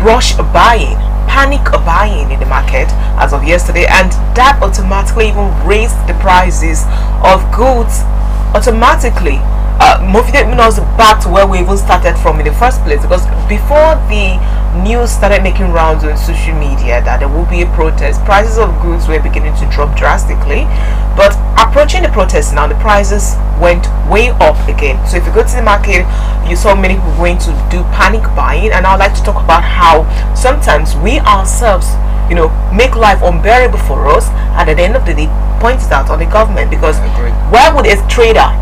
rush buying, panic buying in the market as of yesterday, and that automatically even raised the prices of goods automatically, moving us back to where we even started from in the first place. Because before the news started making rounds on social media that there will be a protest, prices of goods were beginning to drop drastically. But approaching the protest now, the prices went way up again. So if you go to the market, you saw many people going to do panic buying. And I'd like to talk about how sometimes we ourselves, make life unbearable for us, and at the end of the day point it out on the government. Because why would a trader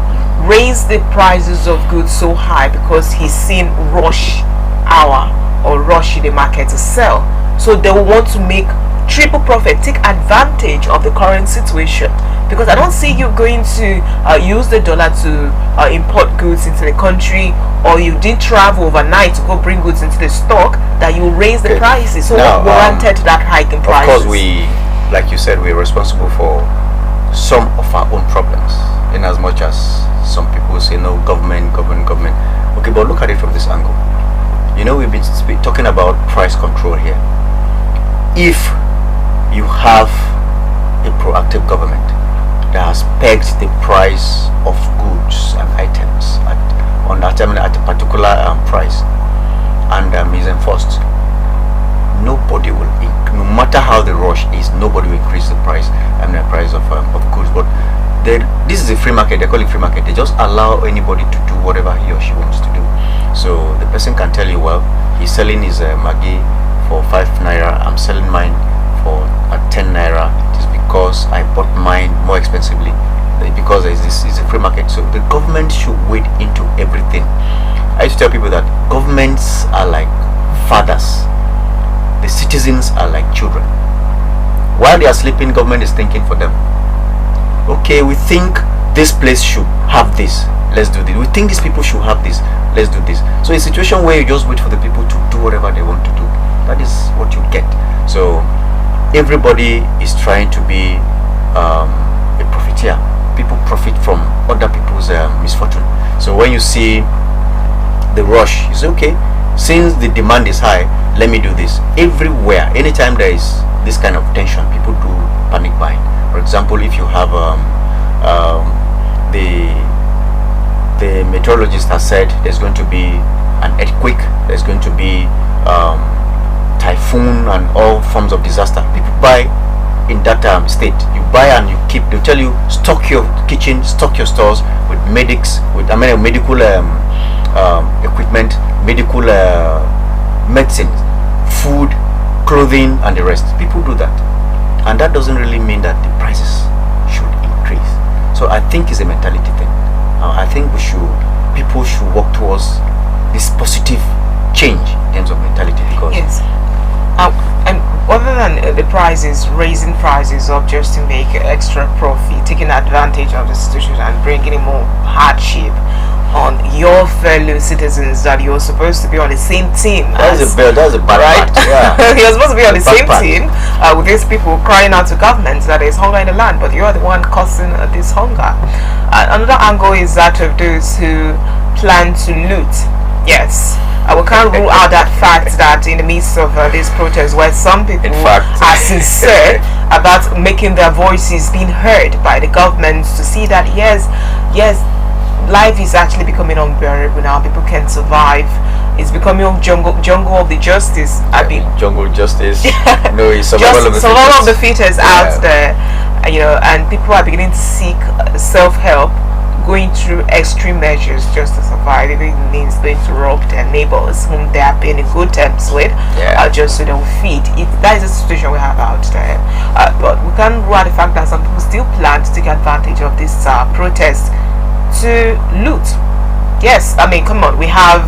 raise the prices of goods so high because he's seen rush hour or rush in the market to sell? So they will want to make triple profit, take advantage of the current situation. Because I don't see you going to use the dollar to import goods into the country, or you didn't travel overnight to go bring goods into the stock, that you raise the prices. So what warranted that hike in prices? Of course, like you said, we're responsible for some of our own problems, in as much as some people say no, government. Okay, but look at it from this angle. We've been talking about price control here. If you have a proactive government that has pegged the price of goods and items at a particular price, and is enforced, nobody will, no matter how the rush is, nobody will increase the price and the price of goods. But this is a free market. They call it free market. They just allow anybody to do whatever he or she wants to do. So the person can tell you, well, he's selling his Maggi for 5 naira, I'm selling mine for 10 naira. It is because I bought mine more expensively, because this is a free market. So the government should wade into everything. I used to tell people that governments are like fathers, the citizens are like children. While they are sleeping, government is thinking for them. Okay, we think this place should have this, let's do this. We think these people should have this, let's do this. So a situation where you just wait for the people to do whatever they want to do, that is what you get. So everybody is trying to be a profiteer. People profit from other people's misfortune. So when you see the rush, you say, okay, since the demand is high, let me do this. Everywhere, anytime there is this kind of tension, people do panic buying. For example, if you have the meteorologist has said there's going to be an earthquake, there's going to be typhoon and all forms of disaster, people buy in that state. You buy and you keep. They tell you, stock your kitchen, stock your stores with medical equipment, medical medicine, food, clothing, and the rest. People do that, and that doesn't really mean that the prices should increase. So I think it's a mentality thing. I think people should work towards this positive change in terms of mentality. Because yes. And other than the prices, raising prices up just to make extra profit, taking advantage of the situation and bringing more hardship on your fellow citizens that you're supposed to be on the same team. That's a bad right? part. Yeah. You're supposed to be on the same team with these people crying out to government that there's hunger in the land, but you're the one causing this hunger. Another angle is that of those who plan to loot. Yes. We can't rule out that fact that in the midst of this protest, where some people are sincere about making their voices being heard by the government, to see that yes, life is actually becoming unbearable now. People can survive. It's becoming a jungle of the justice. Jungle justice. No, it's survival of the fittest out there. And people are beginning to seek self-help, going through extreme measures just to survive. Even it means going to rob their neighbors whom they have been in good terms with, just so they will feed. That is the situation we have out there. But we can't rule out the fact that some people still plan to take advantage of this protest to loot. Yes, I mean, come on, we have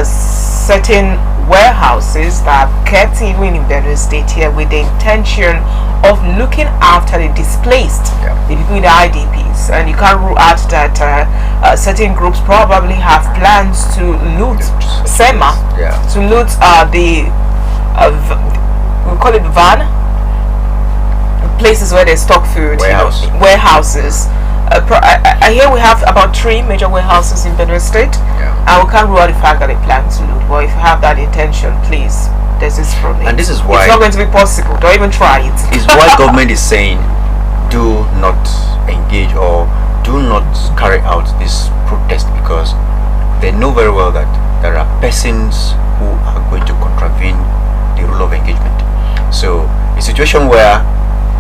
certain warehouses that are kept even in Benue State here with the intention of looking after the displaced, the people in the IDPs, and you can't rule out that certain groups probably have plans to loot SEMA, to loot we call it van, places where they stock food, warehouses. I hear we have about 3 major warehouses in Benue State, and we can't rule out the fact that they plan to loot. But if you have that intention, please, there's justice from it. And this is why it's not going to be possible. Don't even try it. Is why government is saying, do not engage or do not carry out this protest, because they know very well that there are persons who are going to contravene the rule of engagement. So a situation where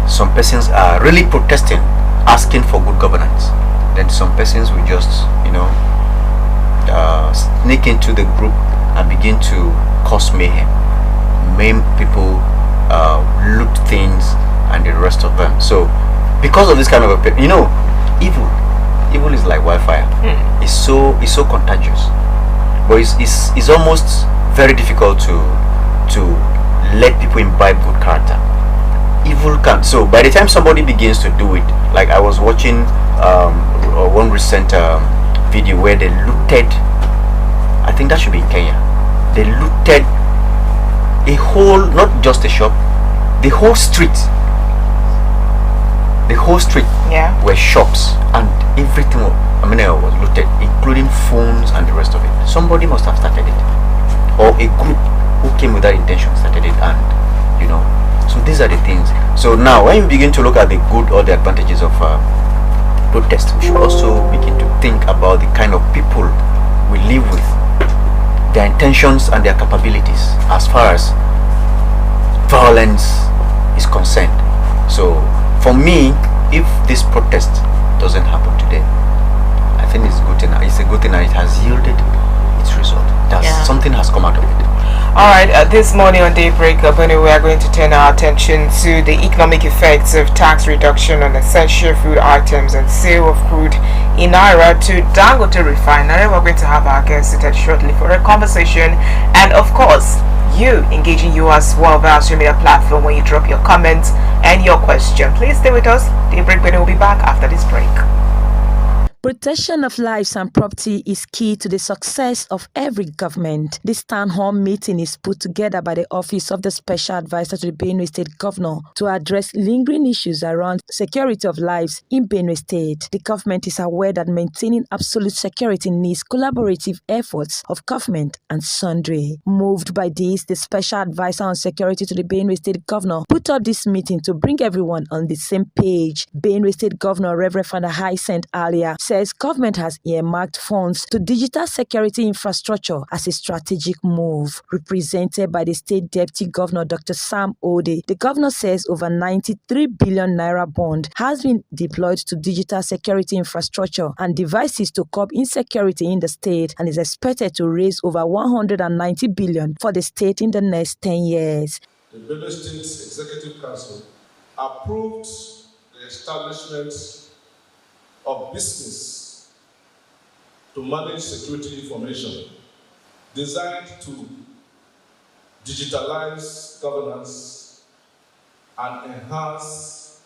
some persons are really protesting, asking for good governance, then some persons will just, sneak into the group and begin to cause mayhem, maim people, loot things, and the rest of them. So because of this kind of evil is like wildfire. It's so contagious, but it's almost very difficult to let people imbibe good character. Evil can, so by the time somebody begins to do it, like I was watching one recent video where they looted, I think that should be in Kenya, they looted a whole, not just a shop, the whole street were shops, and everything was looted, including phones and the rest of it. Somebody must have started it, or a group who came with that intention started it, and so these are the things. So now when you begin to look at the good or the advantages of protest, we should also begin to think about the kind of people we live with, their intentions and their capabilities as far as violence is concerned. So for me, if this protest doesn't happen today, I think it's good enough. It's a good thing, and it has yielded its result. Something has come out of it. All right, this morning on Daybreak Benue, we are going to turn our attention to the economic effects of tax reduction on essential food items and sale of crude in Naira to Dangote Refinery. We're going to have our guest seated shortly for a conversation, and of course, you engaging you as well via social media platform when you drop your comments and your question. Please stay with us. Daybreak Benue will be back after this break. Protection of lives and property is key to the success of every government. This town hall meeting is put together by the Office of the Special Advisor to the Benue State Governor to address lingering issues around security of lives in Benue State. The government is aware that maintaining absolute security needs collaborative efforts of government and sundry. Moved by this, the Special Advisor on Security to the Benue State Governor put up this meeting to bring everyone on the same page. Benue State Governor Reverend Father Hyacinth Alia says government has earmarked funds to digital security infrastructure as a strategic move. Represented by the State Deputy Governor Dr. Sam Ode, the governor says over 93 billion naira bond has been deployed to digital security infrastructure and devices to curb insecurity in the state, and is expected to raise over 190 billion for the state in the next 10 years. The Benue State Executive Council approved the establishment of business to manage security information designed to digitalize governance and enhance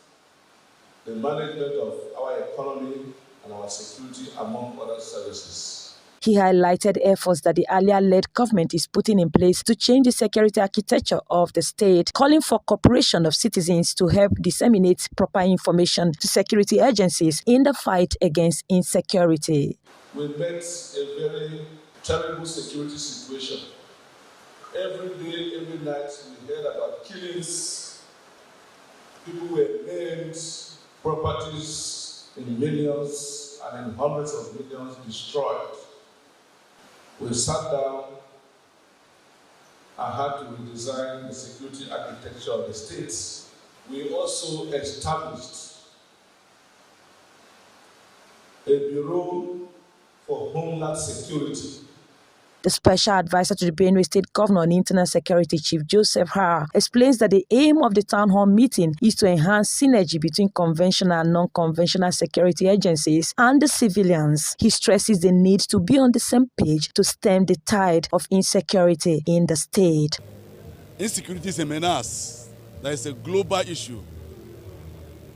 the management of our economy and our security, among other services. He highlighted efforts that the earlier-led government is putting in place to change the security architecture of the state, calling for cooperation of citizens to help disseminate proper information to security agencies in the fight against insecurity. We met a very terrible security situation. Every day, every night, we heard about killings. People were maimed, properties in millions and in hundreds of millions destroyed. We sat down and had to redesign the security architecture of the states. We also established a Bureau for Homeland Security. The Special Advisor to the Benue State Governor on Internal Security, Chief Joseph Har, explains that the aim of the town hall meeting is to enhance synergy between conventional and non-conventional security agencies and the civilians. He stresses the need to be on the same page to stem the tide of insecurity in the state. Insecurity is a menace. That is a global issue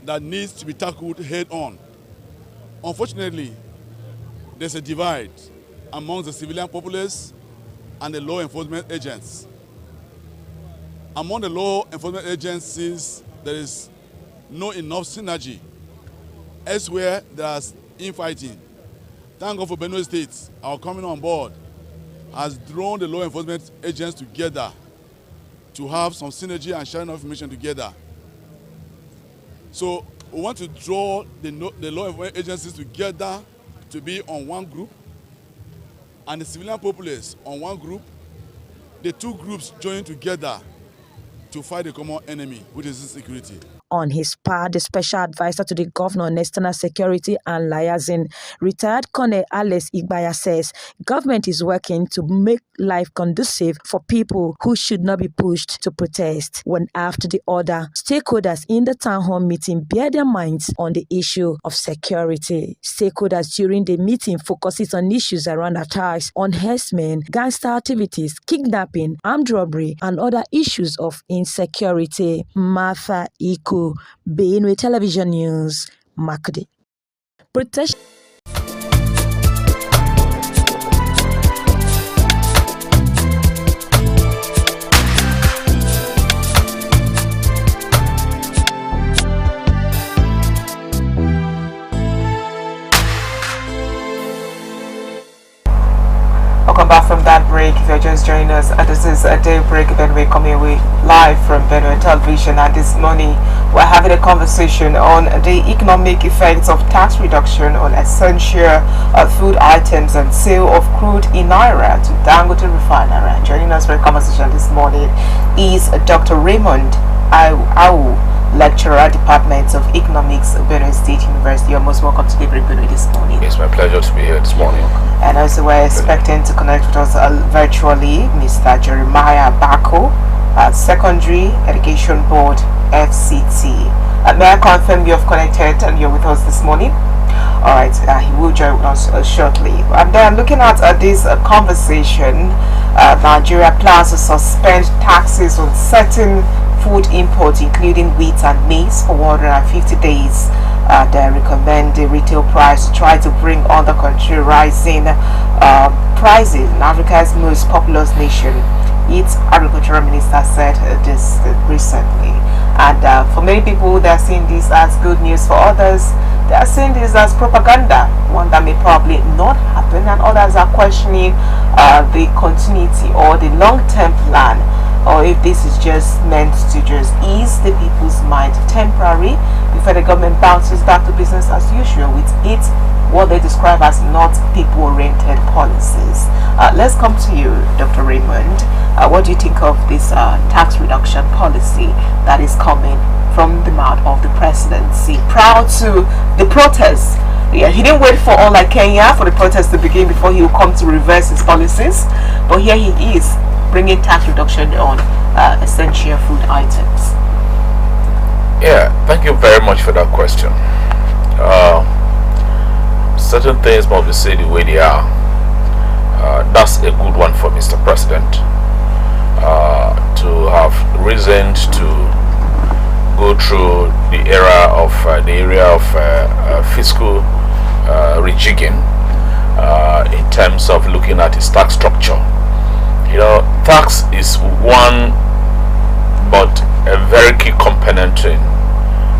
that needs to be tackled head-on. Unfortunately, there's a divide among the civilian populace and the law enforcement agents. Among the law enforcement agencies, there is no enough synergy. Elsewhere, there's infighting. Thank God for Benue State, our coming on board has drawn the law enforcement agents together to have some synergy and sharing of information together. So we want to draw the law enforcement agencies together to be on one group, and the civilian populace on one group, the two groups join together to fight the common enemy, which is insecurity. On his part, the special advisor to the governor on external security and liaison, retired Colonel Alex Igbaya, says government is working to make life conducive for people who should not be pushed to protest. When after the order, stakeholders in the town hall meeting bear their minds on the issue of security. Stakeholders during the meeting focuses on issues around attacks on herdsmen, gangster activities, kidnapping, armed robbery, and other issues of insecurity. Martha Iko, Benue Television News, Makudi. Protection. Welcome back from that break. If you're just joining us, this is a Daybreak Benue coming away live from Benue Television, and this morning we're having a conversation on the economic effects of tax reduction on essential food items and sale of crude in Naira to Dangote Refinery. And joining us for a conversation this morning is Dr. Raymond Au, lecturer, Department of Economics, Benue State University. You're most welcome to Daybreak Benue this morning. It's my pleasure to be here this morning. And also we're expecting to connect with us virtually Mr. Jeremiah Bako, Secondary Education Board, FCT. May I confirm you have connected and you're with us this morning? Alright, he will join us shortly. And then looking at this conversation, Nigeria plans to suspend taxes on certain food imports, including wheat and maize, for 150 days. They recommend the retail price to try to bring on the country rising prices in Africa's most populous nation. Its agricultural minister said this recently. And for many people, they are seeing this as good news. For others, they are seeing this as propaganda, one that may probably not happen, and others are questioning the continuity or the long-term plan, or if this is just meant to just ease the people's mind temporary before the government bounces back to business as usual with its what they describe as not people-oriented policies. Let's come to you, Dr. Raymond. What do you think of this tax reduction policy that is coming from the mouth of the presidency prior to the protests? Yeah, he didn't wait for unlike Kenya for the protests to begin before he will come to reverse his policies, but here he is bringing tax reduction on essential food items. Yeah, thank you very much for that question. Certain things must be said the way they are. That's a good one for Mr. President to have reason to go through the area of fiscal rejigging in terms of looking at his tax structure. You know, tax is one, but a very key component in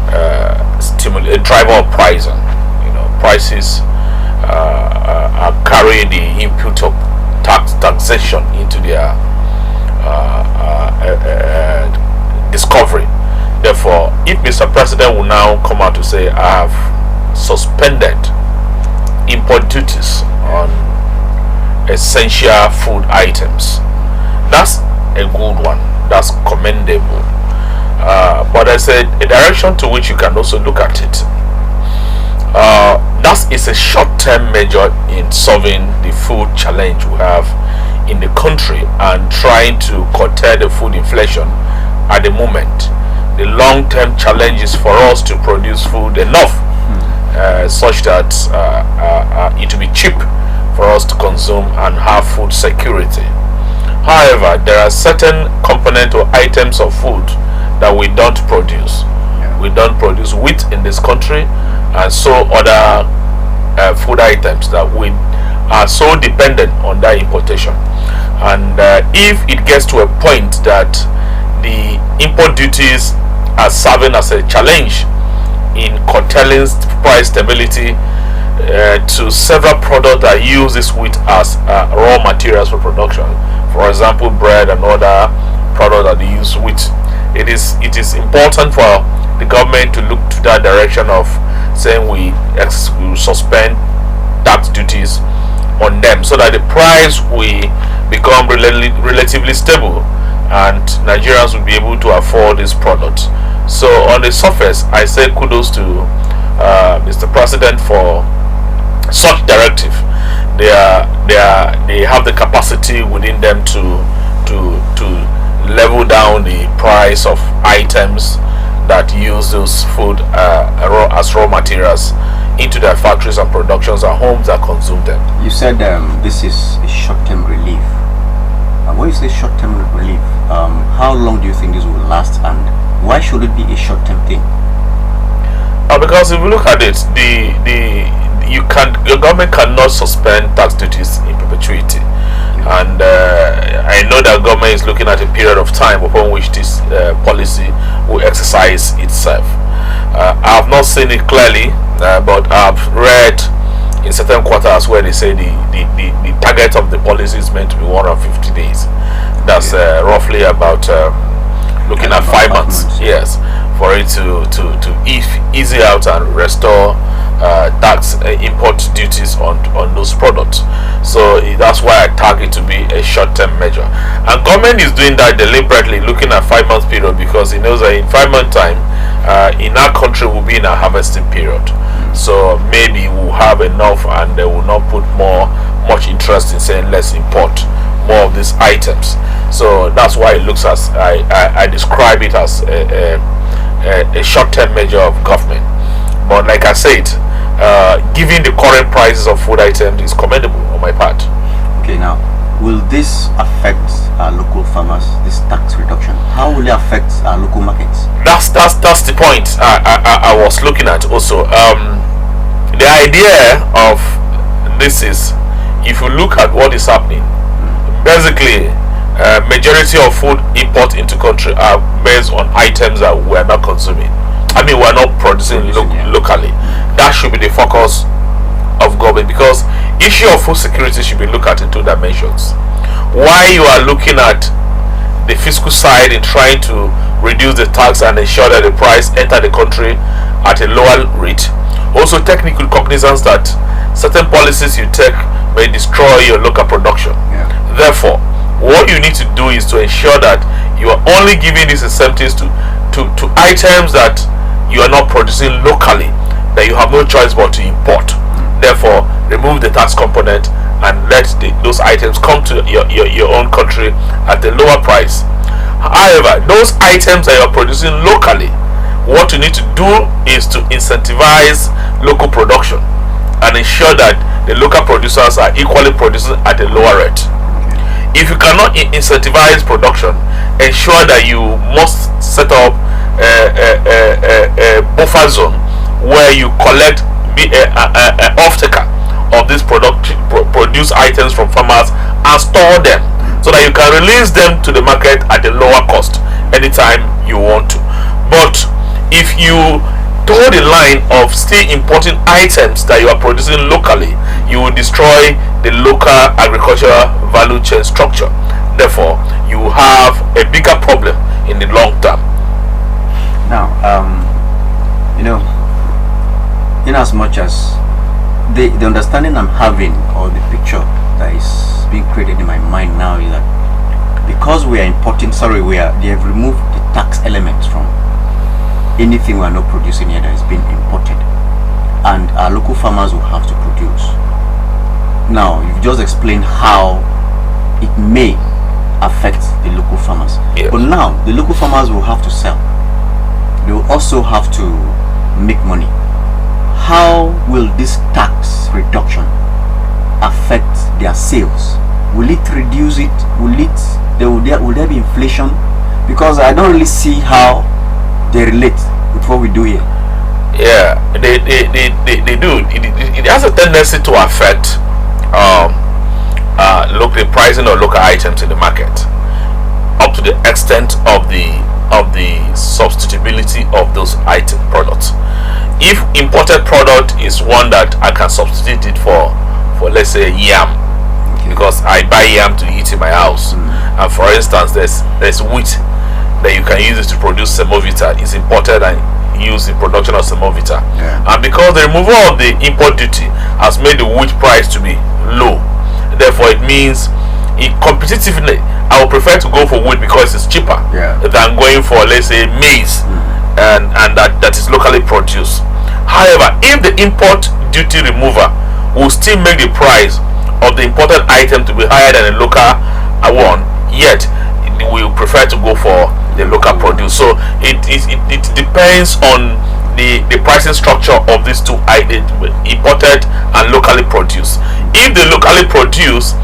a driver of pricing. You know, prices are carrying the input of taxation into their discovery. Therefore, if Mr. President will now come out to say, I have suspended import duties on essential food items, that's a good one. That's commendable. But there's a direction to which you can also look at it. That is a short-term measure in solving the food challenge we have in the country and trying to curtail the food inflation at the moment. The long-term challenge is for us to produce food enough such that it will be cheap for us to consume and have food security. However, there are certain components or items of food that we don't produce. We don't produce wheat in this country, and so other food items that we are so dependent on that importation. And if it gets to a point that the import duties are serving as a challenge in curtailing price stability to several products that use this wheat as raw materials for production, for example bread and other products that they use, which it is important for the government to look to that direction of saying we suspend tax duties on them, so that the price will become relatively stable and Nigerians will be able to afford this product. So on the surface, I say kudos to Mr. President for such directive. They have the capacity within them to level down the price of items that use those food as raw materials into their factories and productions and homes that consume them. You said this is a short-term relief. When you say short-term relief, how long do you think this will last, and why should it be a short-term thing? Because if you look at it, your government cannot suspend tax duties in perpetuity, and I know that government is looking at a period of time upon which this policy will exercise itself. I have not seen it clearly, but I've read in certain quarters where they say the target of the policy is meant to be 150 days. That's roughly about looking at 5 months. Yes, for it to easy out and restore tax import duties on those products. So that's why I tag it to be a short-term measure, and government is doing that deliberately, looking at 5 months period, because it knows that in 5 month time in our country will be in a harvesting period. So maybe we'll have enough and they will not put much interest in saying let's import more of these items. So that's why it looks as I describe it as a short-term measure of government. But like I said, given the current prices of food items, is commendable on my part. Okay, now will this affect our local farmers, this tax reduction? How will it affect our local markets? That's the point I was looking at also. The idea of this is, if you look at what is happening, basically majority of food import into country are based on items that we are not consuming. I mean, we are not producing locally. That should be the focus of government, because issue of food security should be looked at in two dimensions. Why you are looking at the fiscal side in trying to reduce the tax and ensure that the price enter the country at a lower rate. Also technical cognizance that certain policies you take may destroy your local production. Therefore, what you need to do is to ensure that you are only giving these incentives to items that you are not producing locally, that you have no choice but to import. Therefore, remove the tax component and let those items come to your own country at a lower price. However, those items that you are producing locally, what you need to do is to incentivize local production and ensure that the local producers are equally producing at a lower rate. If you cannot incentivize production, ensure that you must set up a buffer zone where you collect off-taker of these produce items from farmers and store them, so that you can release them to the market at a lower cost anytime you want to. But if you toe the line of still importing items that you are producing locally, you will destroy the local agricultural value chain structure. Therefore, you have a bigger problem in the long term. Now, in as much as the understanding I'm having, or the picture that is being created in my mind now, is that because we are importing, they have removed the tax elements from anything we are not producing here that is being imported, and our local farmers will have to produce. Now, you've just explained how it may affect the local farmers, but now the local farmers will have to sell. They will also have to make money. How will this tax reduction affect their sales? Will it reduce it? Will there be inflation? Because I don't really see how they relate with what we do here. Yeah, they do. It has a tendency to affect local pricing of local items in the market, up to the extent of the substitutability of those item products. If imported product is one that I can substitute it for let's say yam, because I buy yam to eat in my house, And for instance, there's wheat that you can use it to produce semovita. It's imported and used in production of semovita. And because the removal of the import duty has made the wheat price to be low, therefore it means competitively I would prefer to go for wheat because it's cheaper than going for, let's say, maize, and that is locally produced. However, if the import duty remover will still make the price of the imported item to be higher than the local one, yet we prefer to go for the local produce. So it depends on the pricing structure of these two items, imported and locally produced. If the locally produced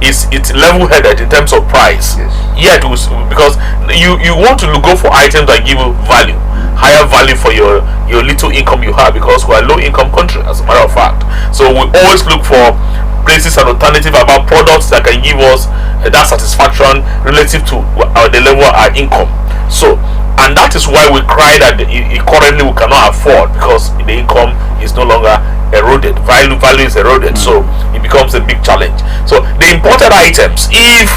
it's level-headed in terms of price, yet because you want to go for items that give you value, higher value for your little income you have, because we're a low income country, as a matter of fact. So we always look for places and alternative about products that can give us that satisfaction relative to the level of our income. So, and that is why we cry that currently we cannot afford, because the income is no longer eroded, value is eroded. So it becomes a big challenge. So the imported items, if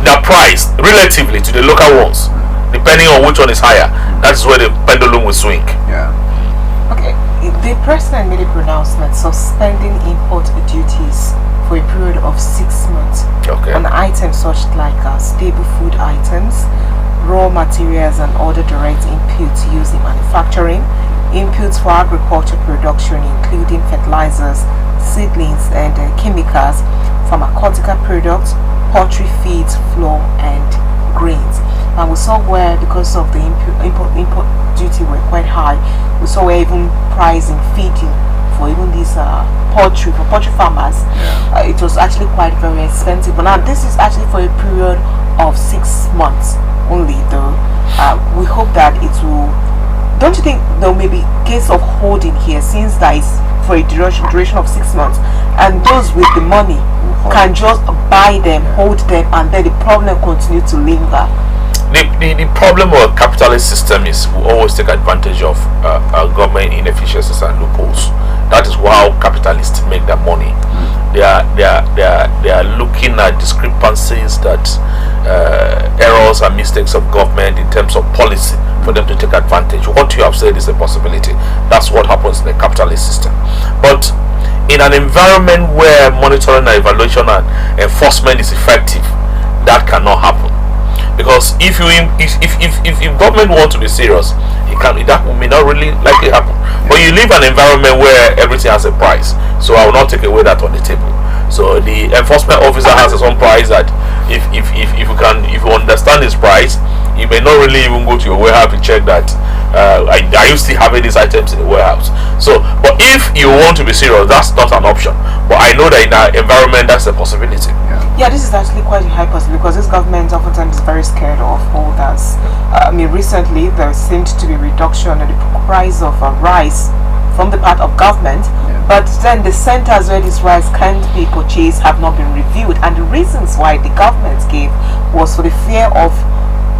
the price relatively to the local ones, depending on which one is higher, that's where the pendulum will swing. Okay, the president made a pronouncement suspending import duties for a period of 6 months on items such like staple food items, raw materials and other direct inputs used in manufacturing, inputs for agriculture production including fertilizers, seedlings and chemicals, pharmaceutical products, poultry feeds, flour and grains. And we saw where, because of the import duty were quite high, we saw where even pricing feeding for even these poultry farmers, it was actually quite very expensive. But now this is actually for a period of 6 months only, though. We hope that it will. Don't you think there may be case of holding here, since that is for a duration of 6 months, and those with the money can just buy them, hold them, and then the problem continue to linger? The problem with a capitalist system is we always take advantage of government inefficiencies and loopholes. That is how capitalists make their money. They are looking at discrepancies, that errors and mistakes of government in terms of policy, for them to take advantage. What you have said is a possibility. That's what happens in a capitalist system. But in an environment where monitoring and evaluation and enforcement is effective, that cannot happen. Because if government want to be serious, that may not really likely happen. But you live in an environment where everything has a price, so I will not take away that on the table. So the enforcement officer has his own price, that if you understand his price, you may not really even go to your warehouse to check that are you still having these items in the warehouse. So, but if you want to be serious, that's not an option. But I know that in our environment, that's a possibility. Yeah, this is actually quite a high possibility, because this government oftentimes is very scared of holders. I mean, recently there seemed to be reduction in the price of rice from the part of government, but then the centers where this rice can be purchased have not been reviewed, and the reasons why the government gave was for the fear of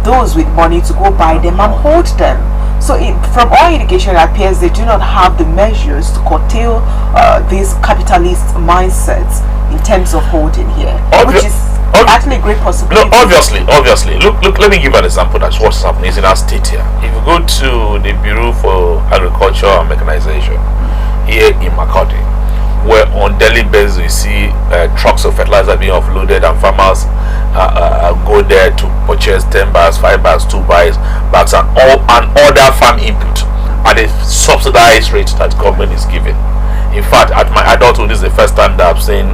those with money to go buy them and hold them. So from all indication, it appears they do not have the measures to curtail these capitalist mindsets in terms of holding here, which is actually a great possibility. No, obviously. Look. Let me give an example. That's what's happening in our state here. If you go to the Bureau for Agriculture and Mechanization here in Makodi, where on daily basis we see trucks of fertilizer being offloaded, and farmers go there to purchase 10 bags, 5 bags, 2 bags, and other farm input at a subsidized rate that government is giving. In fact, at my adulthood, this is the first time that I've seen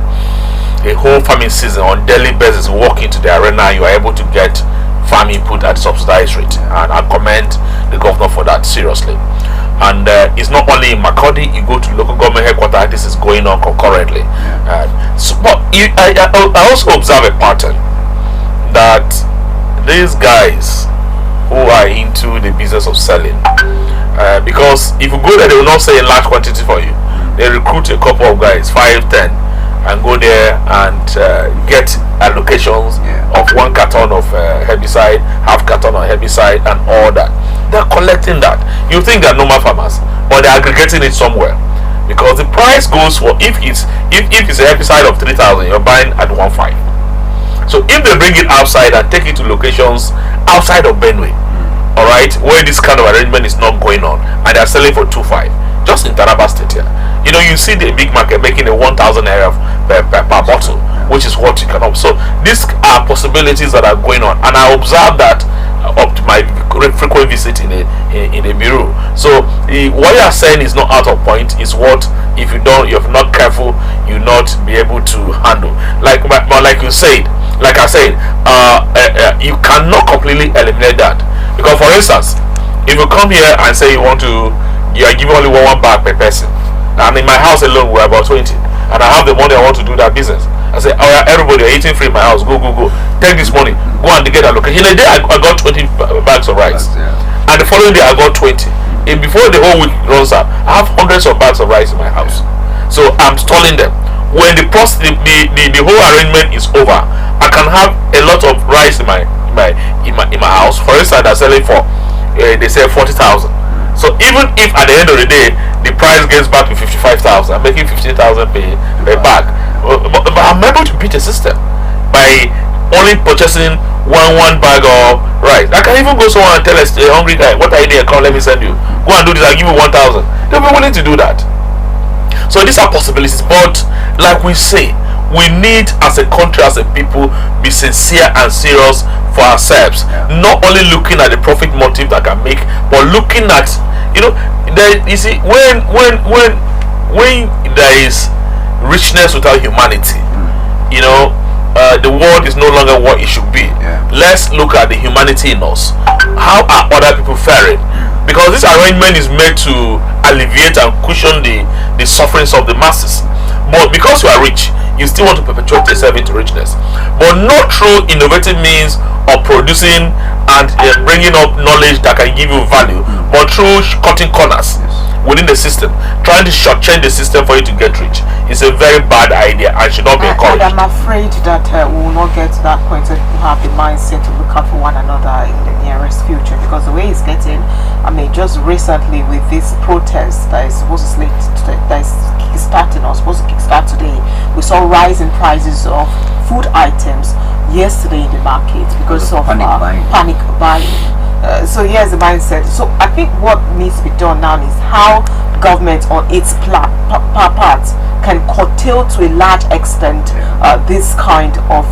a whole farming season on daily basis walk into the arena. You are able to get farm input at subsidized rate, and I commend the governor for that seriously. And it's not only in Makodi. You go to local government headquarters, this is going on concurrently. But I also observe a pattern that these guys who are into the business of selling, because if you go there, they will not say a large quantity for you. They recruit a couple of guys, 5, 10, and go there and get allocations of 1 carton of herbicide, half carton of herbicide, and all that. They're collecting that. You think they're normal farmers, but they're aggregating it somewhere, because the price goes for, if it's a herbicide of 3,000, you're buying at 1.5, So if they bring it outside and take it to locations outside of Benue, all right, where this kind of arrangement is not going on, and they're selling for 2.5, just in Taraba State here, you see the big market making a 1,000 naira per bottle, which is what you can observe. So these are possibilities that are going on, and I observe that up to my frequent visit in a bureau. So what you are saying is not out of point. Is what if you're not careful, you not be able to handle. Like you said, like I said, you cannot completely eliminate that, because for instance, if you come here and say you are giving only one bag per person, and in my house alone we're about 20, and I have the money, I want to do that business. I say, oh yeah, everybody are eating free in my house. Go. Take this money. Go and get a location. In a day, I got 20 bags of rice. And the following day, I got 20. And before the whole week runs out, I have hundreds of bags of rice in my house. So I'm stalling them. When the whole arrangement is over, I can have a lot of rice in my house. For instance, they're selling for, they say 40,000. So even if at the end of the day the price gets back to 55,000, I'm making 15,000 per bag. But I'm able to beat the system by only purchasing one bag of rice. I can even go somewhere and tell a hungry guy, what are you doing? Come, let me send you. Go and do this. I'll give you 1,000. They'll be willing to do that. So these are possibilities, but like we say, we need as a country, as a people, be sincere and serious for ourselves. Not only looking at the profit motive that can make, but looking at, you see, when there is richness without humanity, the world is no longer what it should be. Let's look at the humanity in us. How are other people faring? Because this arrangement is made to alleviate and cushion the sufferings of the masses. But because you are rich, you still want to perpetuate yourself into richness. But not through innovative means of producing and bringing up knowledge that can give you value, but through cutting corners within the system, trying to shortchange the system for you to get rich. It's a very bad idea and should not be encouraged. And I'm afraid that we will not get to that point where people have the mindset to look out for one another in the nearest future, because the way it's getting, just recently with this protest that is supposed to kickstarting or supposed to kickstart today, we saw rising prices of food items yesterday in the market because of panic buying. So here's the mindset. So I think what needs to be done now is how government on its part can curtail to a large extent this kind of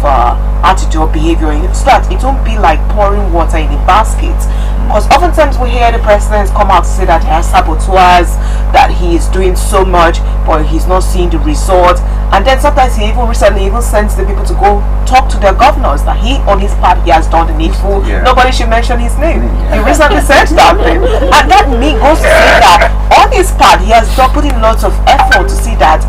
attitude or behavior, so that it won't be like pouring water in a basket. Because oftentimes we hear the president come out to say that he has saboteurs, that he is doing so much, but he's not seeing the result. And then sometimes he recently sends the people to go talk to their governors that he, on his part, he has done the needful. Nobody should mention his name. He recently said that thing. And that goes to say that on his part, he has put in lots of effort to see that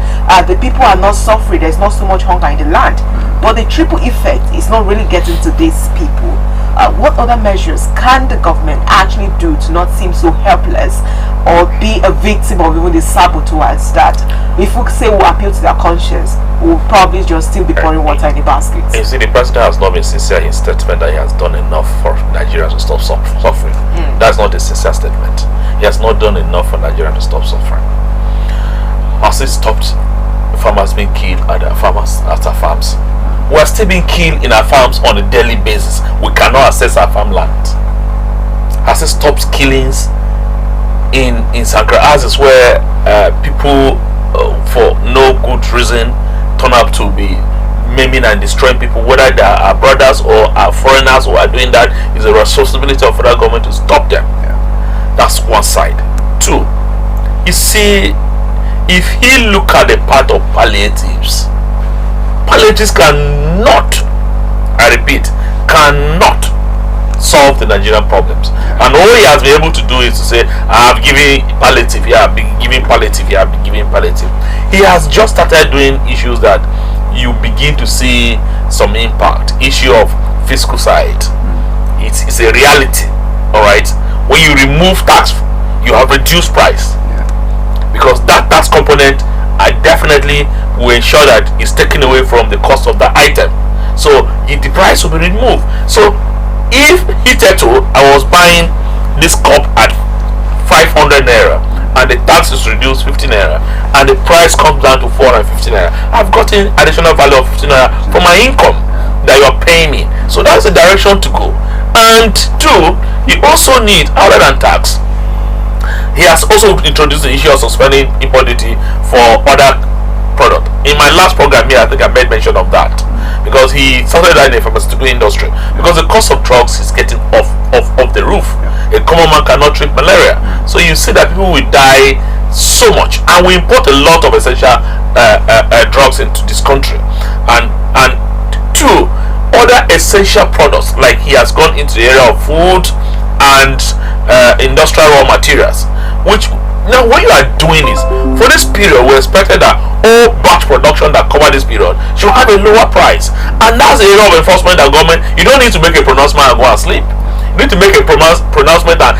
the people are not suffering. There's not so much hunger in the land. But the triple effect is not really getting to these people. What other measures can the government actually do to not seem so helpless or be a victim of even the saboteurs that, if we say we appeal to their conscience, we'll probably just still be pouring water in the basket? You see, the president has not been sincere in his statement that he has done enough for Nigerians to stop suffering. That's not a sincere statement. He has not done enough for Nigerians to stop suffering. Has he stopped farmers being killed at their farms? We are still being killed in our farms on a daily basis. We cannot access our farmland. Has he stopped killings in Sankra houses where people for no good reason turn up to be maiming and destroying people, whether they are our brothers or our foreigners who are doing that? Is the responsibility of federal government to stop them. That's one side. Two, you see, if he look at the part of palliatives cannot, I repeat, cannot solve the Nigerian problems. And all he has been able to do is to say, I have given palliative, I have been giving palliative, I have been giving palliative. He has just started doing issues that you begin to see some impact. Issue of fiscal side. It's a reality. Alright? When you remove tax, you have reduced price. Because that tax component, I definitely will ensure that it's taken away from the cost of that item. So the price will be removed. So if hitherto I was buying this cup at 500 naira and the tax is reduced 50 naira and the price comes down to 450 naira, I've gotten additional value of 50 naira for my income. that you are paying me. So that's the direction to go. And two, you also need, other than tax, he has also introduced the issue of suspending import duty for other product. In my last program here, I think I made mention of that, because he started that in the pharmaceutical industry, because the cost of drugs is getting off the roof. A common man cannot treat malaria, so you see that people will die so much, and we import a lot of essential drugs into this country. And two, other essential products, like he has gone into the area of food and industrial raw materials, which now what you are doing is, for this period we expected that all batch production that cover this period should have a lower price, and that's the area of enforcement that government, you don't need to make a pronouncement and go and sleep. You need to make a pronouncement and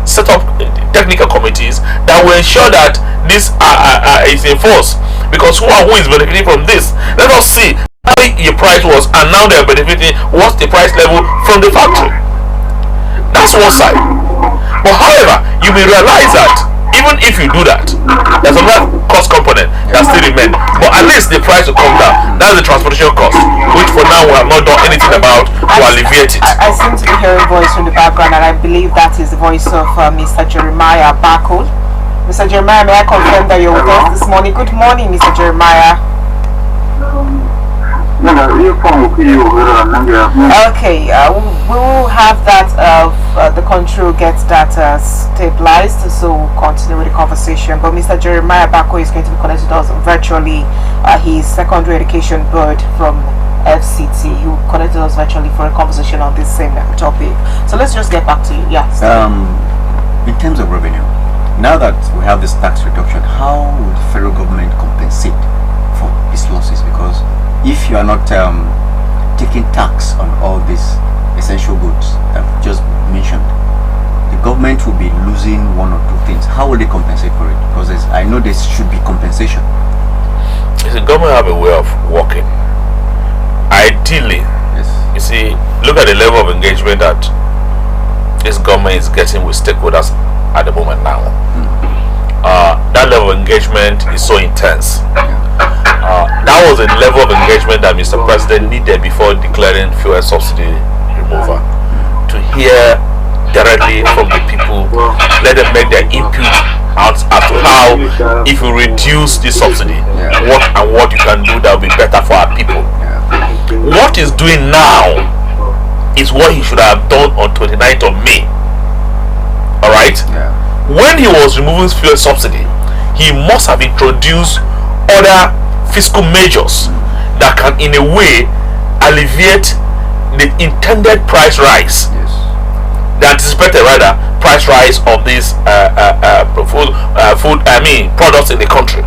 set up technical committees that will ensure that this is enforced, because who is benefiting from this? Let us see how your price was, and now they are benefiting. What's the price level from the factory? That's one side. But however, you will realize that even if you do that, there's another cost component that still remains. But at least the price will come down. That's the transportation cost, which for now we have not done anything about to alleviate it. I seem to be hearing a voice from the background, and I believe that is the voice of Mr. Jeremiah Bakul. Mr. Jeremiah, may I confirm that you're with us this morning? Good morning, Mr. Jeremiah. Okay, we will have that. The country will get that stabilized, so we'll continue with the conversation. But Mr. Jeremiah Bako is going to be connected with us virtually. He's secondary education board from FCT. He will connect with us virtually for a conversation on this same topic. So let's just get back to you. Yes. In terms of revenue, now that we have this tax reduction, how will the federal government compensate for its losses? Because if you are not taking tax on all these essential goods that I've just mentioned, the government will be losing one or two things. How will they compensate for it? Because I know there should be compensation. The government have a way of working. Ideally, Yes. you see, look at the level of engagement that this government is getting with stakeholders at the moment now. That level of engagement is so intense. That was a level of engagement that Mr. President needed before declaring fuel subsidy removal. To hear directly from the people, let them make their input as to how, if you reduce the subsidy, what you can do that will be better for our people. What he's doing now is what he should have done on 29th of May. Alright? When he was removing fuel subsidy, he must have introduced other fiscal measures that can in a way alleviate the intended price rise, the anticipated rather price rise of these products in the country.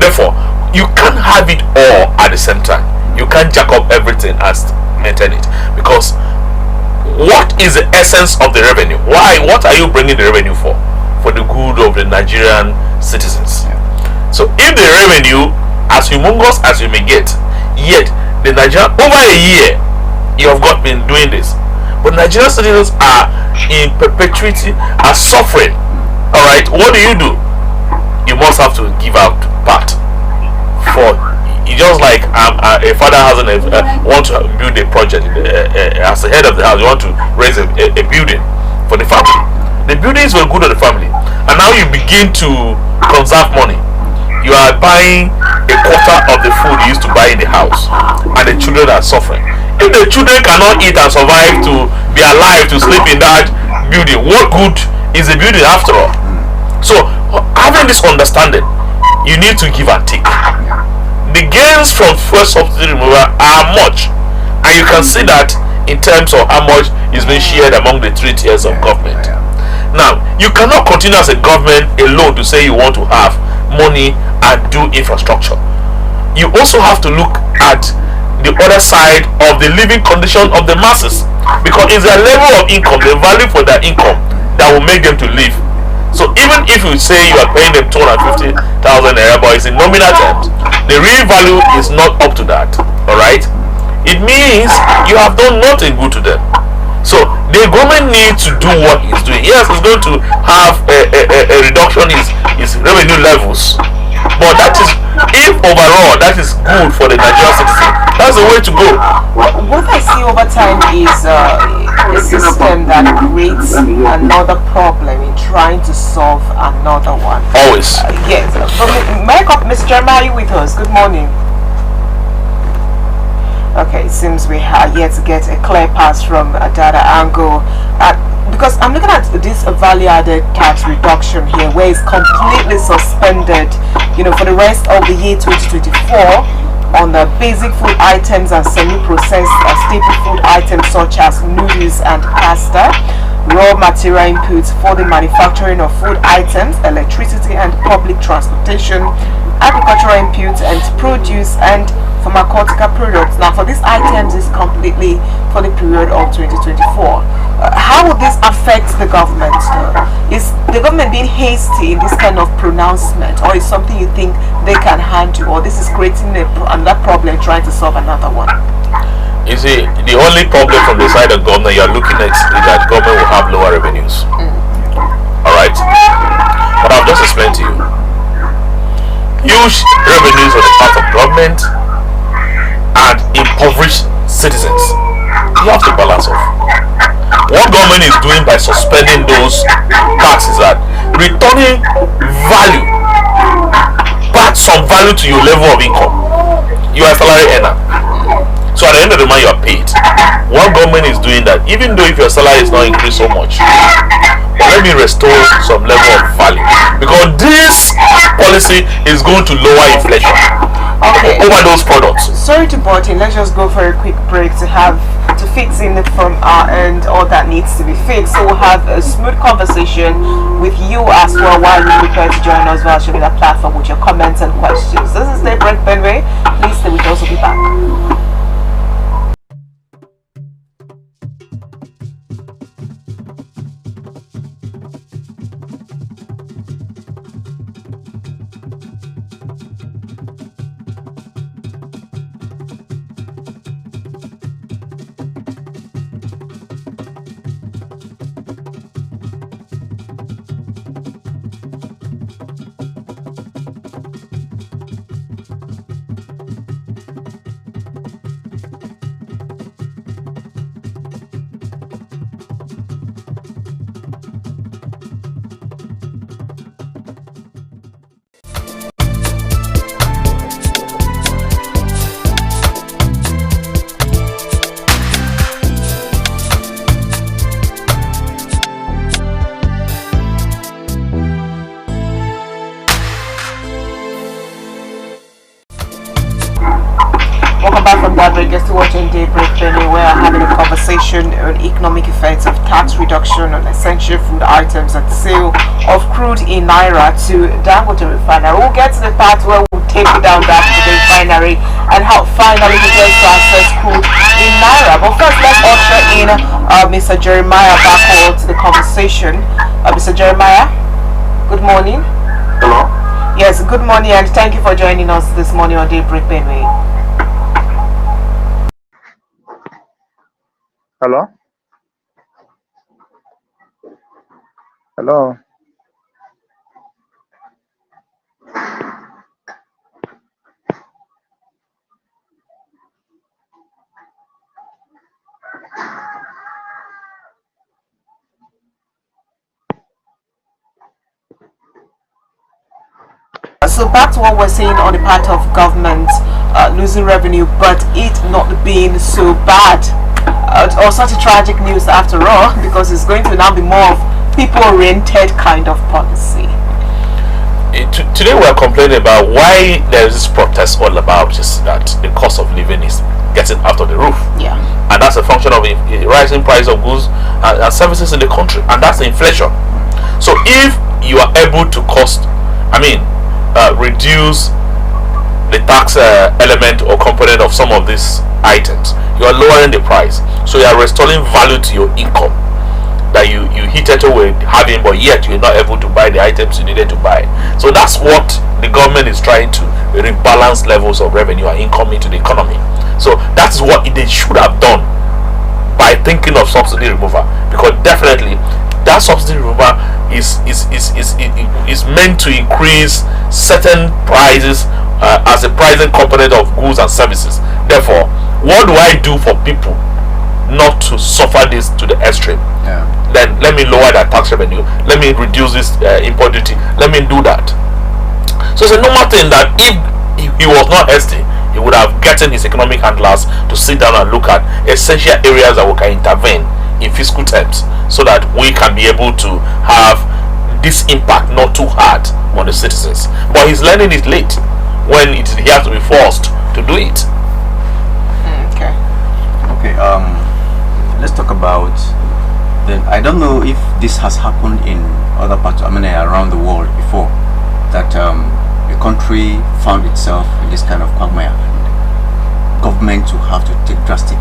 Therefore, you can't have it all at the same time. You can't jack up everything and maintain it, because what is the essence of the revenue? What are you bringing the revenue for? For the good of the Nigerian citizens. So if the revenue, as humongous as you may get, yet the Nigerian, over a year you have been doing this, but Nigerian citizens are in perpetuity, are suffering. Alright, what do? You must have to give out part. For it's just like a father has want to build a project as the head of the house. You want to raise a building for the family. The buildings were good of the family, and now you begin to conserve money. You are buying a quarter of the food you used to buy in the house, and the children are suffering. If the children cannot eat and survive to be alive to sleep in that building, what good is the building after all? So having this understanding, you need to give and take. The gains from fuel subsidy removal are much, and you can see that in terms of how much is being shared among the three tiers of government. Now, you cannot continue as a government alone to say you want to have money and do infrastructure. You also have to look at the other side of the living condition of the masses, because it's their level of income, the value for their income, that will make them to live. So even if you say you are paying them 250,000 naira, but it's in nominal terms, the real value is not up to that. Alright? It means you have done nothing good to them. So the government needs to do what it's doing. Yes, it's going to have a reduction in its revenue levels, But that is, if overall that is good for the Nigerian citizen, that's the way to go. What I see over time is a system that creates another problem in trying to solve another one. Always. Yes. Mr. Jeremiah, are you with us? Good morning. Okay, it seems we are yet to get a clear pass from data angle. Because I'm looking at this value-added tax reduction here, where it's completely suspended, for the rest of the year 2024 on the basic food items and semi-processed staple food items such as noodles and pasta, raw material inputs for the manufacturing of food items, electricity and public transportation, agricultural inputs and produce and pharmaceutical products. Now, for these items, is completely for the period of 2024. How will this affect the government? Is the government being hasty in this kind of pronouncement, or is something you think they can handle, or this is creating another problem trying to solve another one? You see, the only problem from the side of government you're looking at is that government will have lower revenues. Alright? But I've just explained to you. Huge revenues on the part of government and impoverished citizens. You have to balance off. What government is doing by suspending those taxes are returning value, back some value to your level of income. You are a salary earner. So at the end of the month you are paid. What government is doing that, even though if your salary is not increased so much, but let me restore some level of value, because this policy is going to lower inflation over those products. Sorry to butt in, let's just go for a quick break to fix in from our end all that needs to be fixed. So we'll have a smooth conversation with you as well while you prepare to join us via the platform with your comments and questions. This is Daybreak Benue. Please stay with us, we'll be back. Daybreak, you're still watching Daybreak Benue, where I'm having a conversation on economic effects of tax reduction on essential food items and sale of crude in Naira to Dangote refinery. We'll get to the part where we'll take it down back to the refinery and how finally we get to access crude in Naira. But first, let's usher in Mr. Jeremiah back to the conversation. Mr. Jeremiah, good morning. Hello. Yes, good morning, and thank you for joining us this morning on Daybreak Benue. Hello? Hello? So back to what we're saying on the part of government losing revenue, but it not being so bad. Or such a tragic news after all, because it's going to now be more of people-oriented kind of policy. Today we are complaining about why there is this protest all about just that the cost of living is getting out of the roof. Yeah. And that's a function of a rising price of goods and services in the country, and that's inflation. So if you are able to reduce the tax element or component of some of these items, you are lowering the price, so you are restoring value to your income that you hitherto were having, but yet you're not able to buy the items you needed to buy. So that's what the government is trying to rebalance levels of revenue and income into the economy. So that's what they should have done by thinking of subsidy removal, because definitely that subsidy removal is meant to increase certain prices as a pricing component of goods and services. Therefore, what do I do for people not to suffer this to the extreme? Yeah. Then let me lower that tax revenue. Let me reduce this import duty. Let me do that. So it's a normal thing that if he was not hasty, he would have gotten his economic handlers to sit down and look at essential areas that we can intervene in fiscal terms, so that we can be able to have this impact not too hard on the citizens. But he's learning it late when he has to be forced to do it. Okay. Okay. Let's talk about. Then I don't know if this has happened in other parts. I mean, around the world before, that a country found itself in this kind of quagmire. Government to have to take drastic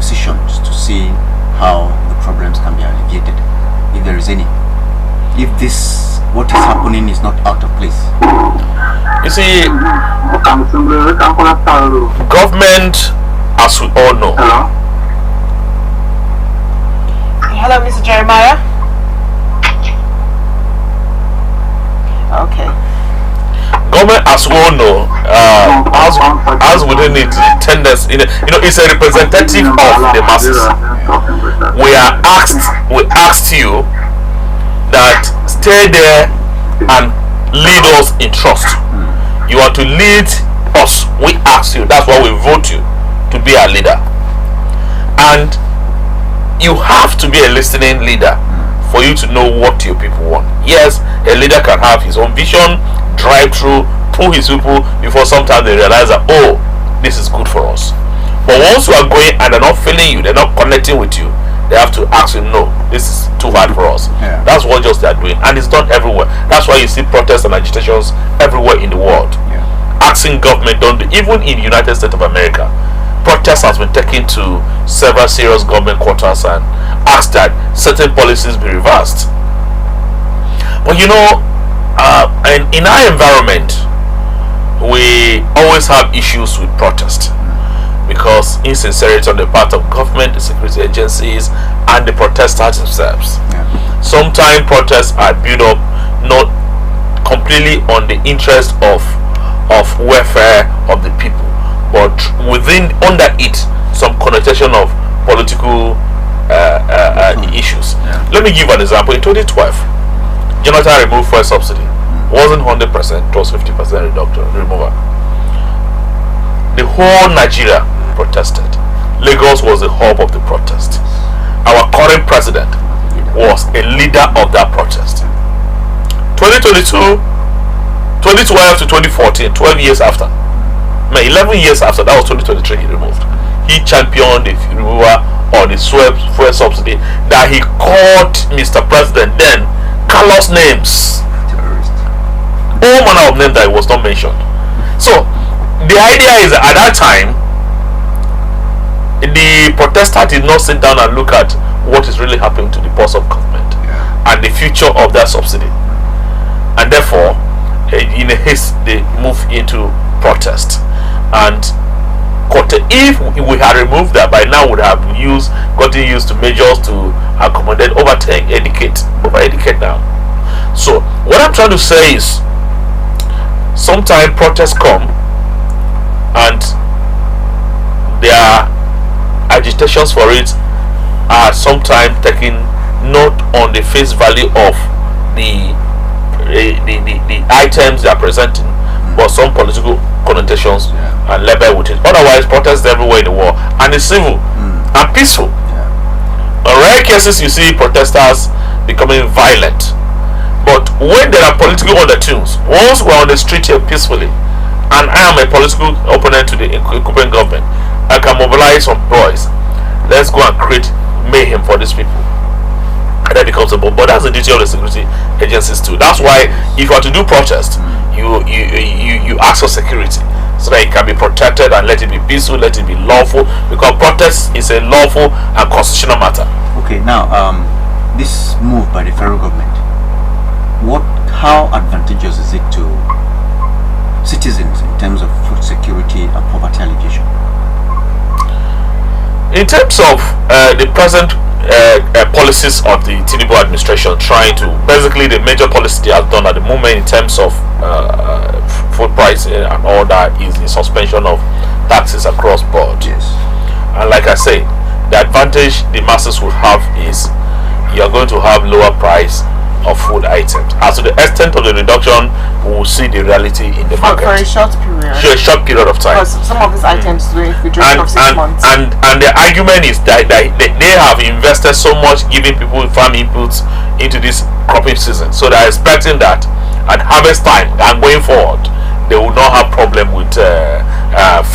positions to see how the problems can be alleviated, if there is any. If this, what is happening, is not out of place. You see, government, as we all know. Hello, Mr. Jeremiah. Okay. Government, as we all know, has within it tendency, it's a representative of the masses. We asked you that stay there and lead us in trust. You are to lead us. We ask you. That's why we vote you to be our leader. And you have to be a listening leader for you to know what your people want. Yes, a leader can have his own vision, drive through, pull his people before sometimes they realize that, oh, this is good for us. But once you are going and they're not feeling you, they're not connecting with you, they have to ask you, no, this is too hard for us. Yeah. That's what just they're doing, and it's done everywhere. That's why you see protests and agitations everywhere in the world. Yeah. Asking government, don't do, even in the United States of America, protest has been taken to several serious government quarters and asked that certain policies be reversed. But in our environment, we always have issues with protest because insincerity on the part of government, the security agencies, and the protesters themselves. Yeah. Sometimes protests are built up not completely on the interest of welfare of the people, but under it some connotation of political issues. Yeah. Let me give an example. In 2012, Jonathan removed fuel subsidy. Wasn't 100%, it was 50% removal. The whole Nigeria protested. Lagos was the hub of the protest. Our current president was a leader of that protest. 2022, 2012 to 2014, 12 years after, 11 years after, that was 2023, he removed. He championed the removal of the fuel subsidy that he called Mr. President then callous names. All manner of names that was not mentioned. So the idea is that at that time the protester did not sit down and look at what is really happening to the purse of government and the future of that subsidy, and therefore in a haste they move into protest. And if we had removed that, by now would have gotten used to measures to accommodate over a decade now. So what I'm trying to say is, sometimes protests come and their agitations for it are sometimes taken not on the face value of the items they are presenting, but some political connotations and label with it. Otherwise, protests everywhere in the world, and it's civil and peaceful. In rare cases, you see protesters becoming violent. But when there are political undertones, once we're on the street here peacefully, and I am a political opponent to the incumbent government, I can mobilize some boys. Let's go and create mayhem for these people. And that becomes a bomb. But that's the duty of the security agencies too. That's why if you are to do protest, you ask for security so that it can be protected and let it be peaceful, let it be lawful, because protest is a lawful and constitutional matter. Okay, now this move by the federal government, how advantageous is it to citizens in terms of food security and poverty alleviation? In terms of the present policies of the Tinubu administration, trying to basically the major policy they have done at the moment in terms of food pricing and all that is the suspension of taxes across board. Yes. And like I say, the advantage the masses will have is you are going to have lower price of food items. As to the extent of the reduction, we will see the reality in the market. For a short period. For a short period of time. Because some of these items do it with duration of 6 months. And the argument is that they have invested so much giving people farm inputs into this cropping season. So they're expecting that at harvest time and going forward, they will not have problem with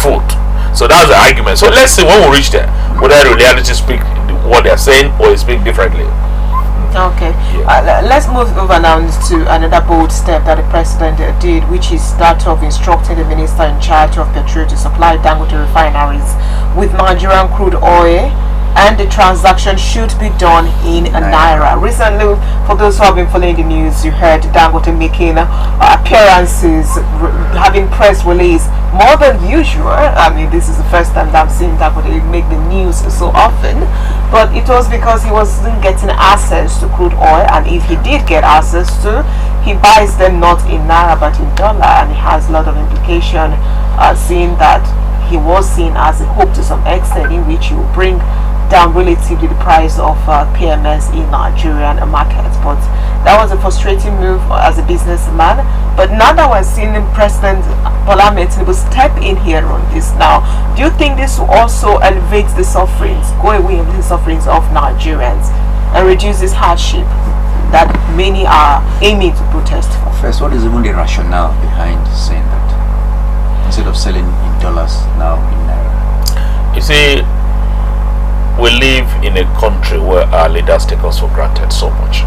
food. So that's the argument. So let's see when we reach there, whether the reality speak what they're saying or they speak differently. Okay, Yeah. let's move over now to another bold step that the president did, which is that of instructing the minister in charge of petroleum to supply Dangote refineries with Nigerian crude oil, and the transaction should be done in naira. Recently, for those who have been following the news, you heard Dangote making appearances, having press release more than usual. I mean, this is the first time that I've seen Dangote make the news so often, but it was because he wasn't getting access to crude oil, and if he did get access to, he buys them not in naira but in dollar, and it has a lot of implication, seeing that he was seen as a hope to some extent, in which you bring down relatively the price of PMS in Nigerian markets. But that was a frustrating move as a businessman. But now that we're seeing President Bola Ahmed Tinubu step in here on this now, do you think this will also elevate the sufferings, go away with the sufferings of Nigerians and reduce this hardship that many are aiming to protest for? First, what is even the rationale behind saying that instead of selling in dollars, now in naira? You see, we live in a country where our leaders take us for granted so much.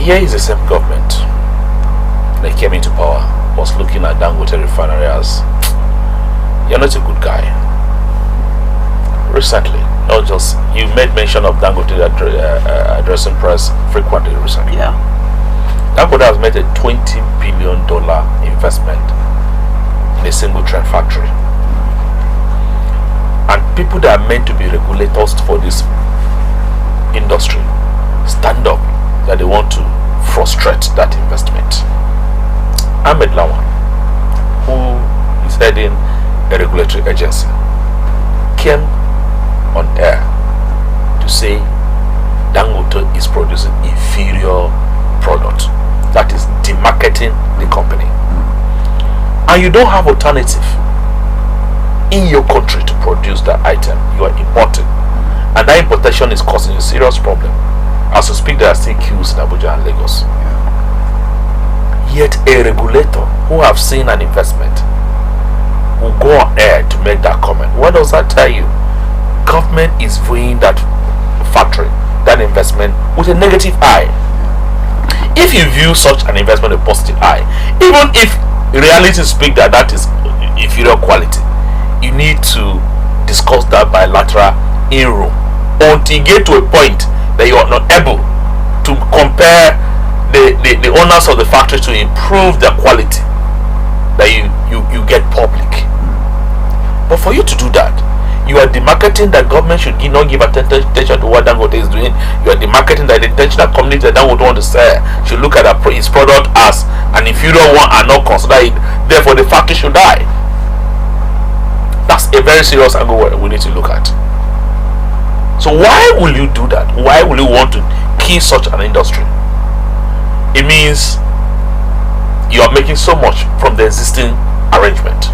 Here is the same government that came into power, was looking at Dangote refinery as, you're not a good guy. Recently, not just, you made mention of Dangote addressing press frequently recently. Yeah. Dangote has made a $20 billion investment in a single train factory. And people that are meant to be regulators for this industry stand up that they want to frustrate that investment. Ahmed Lawan, who is heading a regulatory agency, came on air to say Dangote is producing inferior product, that is demarketing the company, and you don't have alternative in your country to produce that item. You are importing, and that importation is causing a serious problem. As we speak, there are still queues in Abuja and Lagos. Yet a regulator who have seen an investment will go on air to make that comment. What does that tell you? Government is viewing that factory, that investment, with a negative eye. If you view such an investment with a positive eye, even if reality speak that that is inferior quality, you need to discuss that bilateral in room until you get to a point that you are not able to compare the owners of the factory to improve the quality, that you get public. But for you to do that, you are demarketing that government should not give attention to what Dangote is doing. You are demarketing that the intentional community that Dangote want to sell should look at his product as an inferior one and not consider it, therefore the factory should die. That's a very serious angle we need to look at. So why will you do that? Why will you want to kill such an industry? It means you are making so much from the existing arrangement.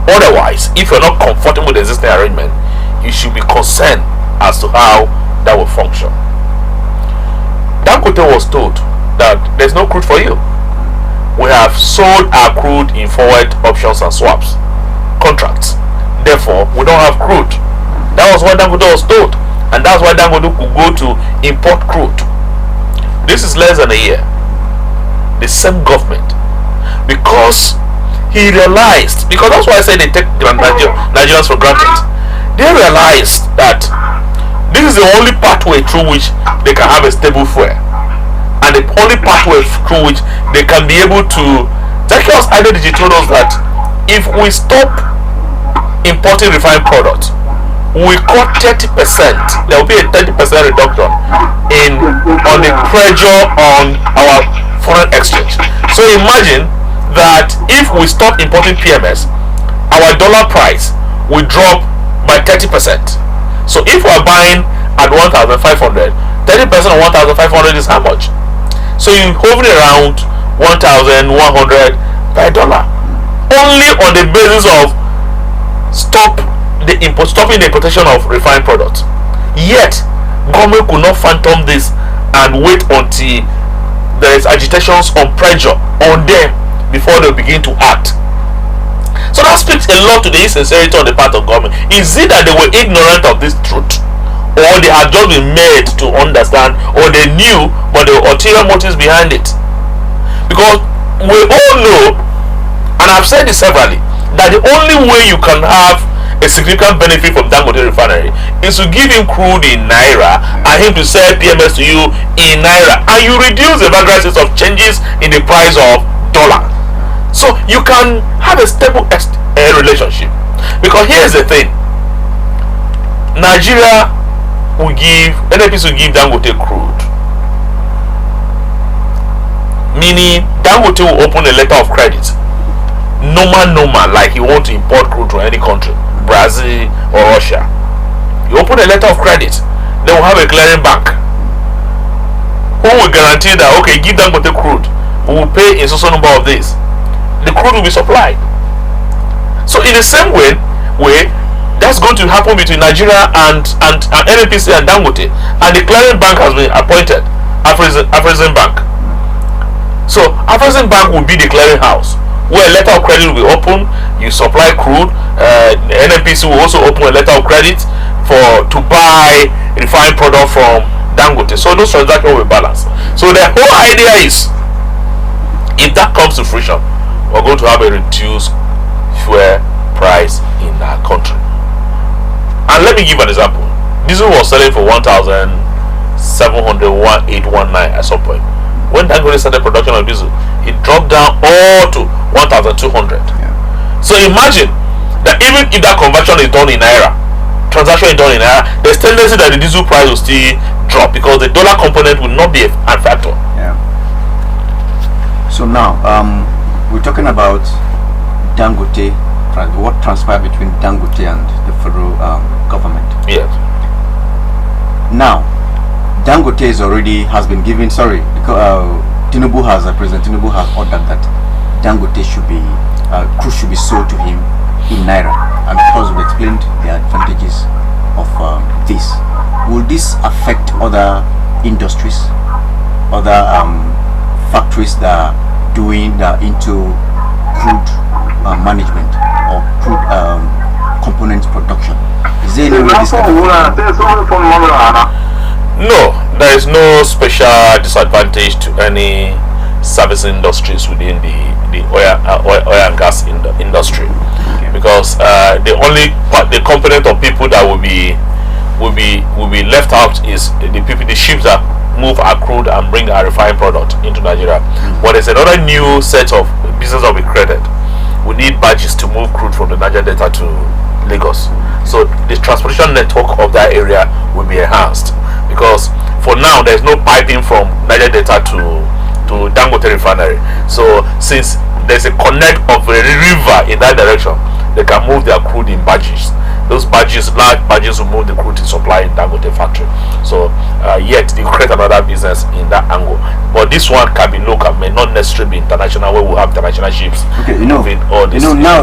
Otherwise, if you're not comfortable with the existing arrangement, you should be concerned as to how that will function. Dangote was told that there's no crude for you. We have sold our crude in forward options and swaps contracts. Therefore, we don't have crude. That was what Dangote was told. And that's why Dangote could go to import crude. This is less than a year. The same government, because he realized, because that's why I say they take Nigerians for granted. They realized that this is the only pathway through which they can have a stable fuel, and the only pathway through which they can be able to. Zacchaeus Adedeji told us that if we stop importing refined products, we cut 30%. There will be a 30% reduction in on the pressure on our foreign exchange. So imagine that if we stop importing PMS, our dollar price will drop by 30%. So if we are buying at 1,500, 30% of 1,500 is how much? So you hovering around 1,100 per dollar, only on the basis of stopping the importation of refined products. Yet government could not phantom this and wait until there is agitations on pressure on them before they begin to act. So that speaks a lot to the insincerity on the part of government. Is it that they were ignorant of this truth, or they had just been made to understand, or they knew but there were ulterior motives behind it? Because we all know, and I've said this severally, that the only way you can have a significant benefit from Dangote refinery is to give him crude in naira and him to sell PMS to you in naira, and you reduce the vagaries of changes in the price of dollar, so you can have a stable relationship. Because here's the thing: Nigeria will give, NNPC will give Dangote crude, meaning Dangote will open a letter of credit, normal, like you want to import crude to any country, Brazil or Russia. You open a letter of credit, they will have a clearing bank who will guarantee that, okay, give Dangote crude, we will pay in so number of days, the crude will be supplied. So in the same way that's going to happen between Nigeria and NNPC and Dangote, and the clearing bank has been appointed, Afrexim Bank. So Afrexim Bank will be the clearing house where a letter of credit will be open. You supply crude, NNPC will also open a letter of credit to buy refined product from Dangote. So those transactions will be balanced. So the whole idea is, if that comes to fruition, we're going to have a reduced fuel price in our country. And let me give an example. Diesel was selling for 1,700, 1,819 at some point. When Dangote started production of diesel, it dropped down all to 1,200. Yeah. So imagine that even if that conversion is done in naira, transaction is done in naira, there's tendency that the diesel price will still drop because the dollar component will not be a factor. Yeah. So now, we're talking about Dangote, what transpired between Dangote and the federal government. Yes. Now, Dangote has been given, Tinubu President Tinubu has ordered that Dangote crude should be sold to him in naira, and of course we've explained the advantages of this. Will this affect other industries, other factories that are doing into crude management or crude components production? Is there any way this can affect? No, there is no special disadvantage to any service industries within the oil and gas industry. Okay. Because the component of people that will be left out is the ships that move our crude and bring our refined product into Nigeria. But there's another new set of business that will be created. We need barges to move crude from the Niger Delta to Lagos. So the transportation network of that area will be enhanced, because for now there's no piping from Niger Delta to Dangote refinery. So since there's a connect of a river in that direction, they can move their crude in barges. Those barges, large barges, will move the crude to supply in Dangote factory. So yet they create another business in that angle. But this one can be local, may not necessarily be international, where we have international ships. Okay, now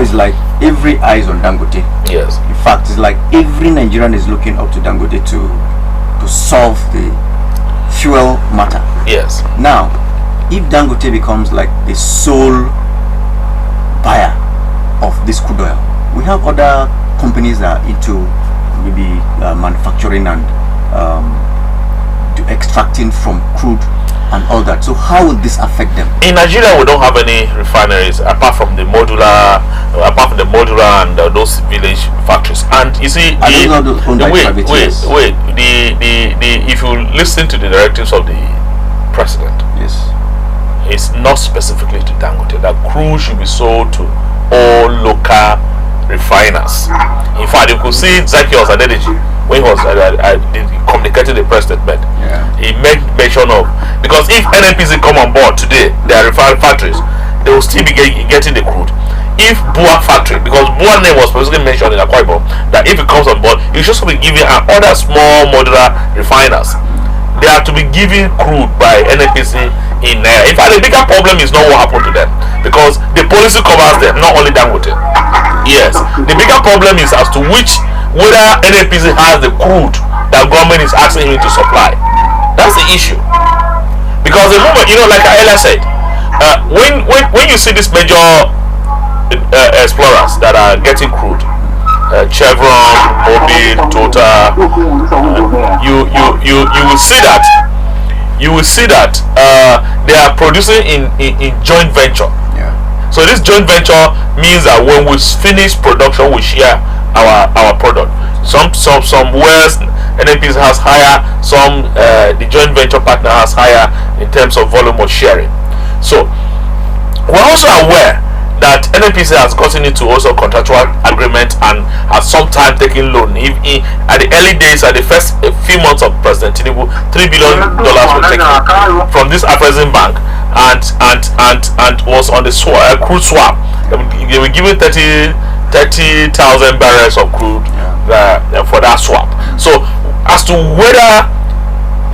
it's like every eye is on Dangote. Yes. In fact, it's like every Nigerian is looking up to Dangote to solve the fuel matter. Yes. Now, if Dangote becomes like the sole buyer of this crude oil, we have other companies that are into maybe manufacturing and extracting from crude and all that. So how will this affect them? In Nigeria, we don't have any refineries apart from the modular and those village factories. And you see, if you listen to the directives of the president, yes, it's not specifically to Dangote that crude should be sold to all local refiners. In fact, you could see Zacchaeus Adedeji when he was communicating the press statement. He made mention of, because if NNPC come on board today, their refinery factories, they will still be getting the crude. If Bua factory, because Bua name was specifically mentioned in Akwa Ibom, that if it comes on board, it should also be given other small modular refiners. They are to be given crude by NNPC in Naira. In fact, the bigger problem is not what happened to them, because the policy covers them, not only Dangote. Yes, the bigger problem is as to whether NNPC has the crude that government is asking him to supply. That's the issue. Because the moment, like I earlier said, when you see these major explorers that are getting crude, Chevron, Mobil, Total, you will see that they are producing in joint venture. So this joint venture means that when we finish production, we share our product. Some wells NNPC has higher, some the joint venture partner has higher in terms of volume of sharing. So we're also aware that NNPC has gotten into also contractual agreement and has sometimes taken loan. At the early days, at the first few months of President Tinubu, $3 billion were taken from this Afrexim bank and was on the crude swap. They were given 30,000 barrels of crude for that swap. So as to whether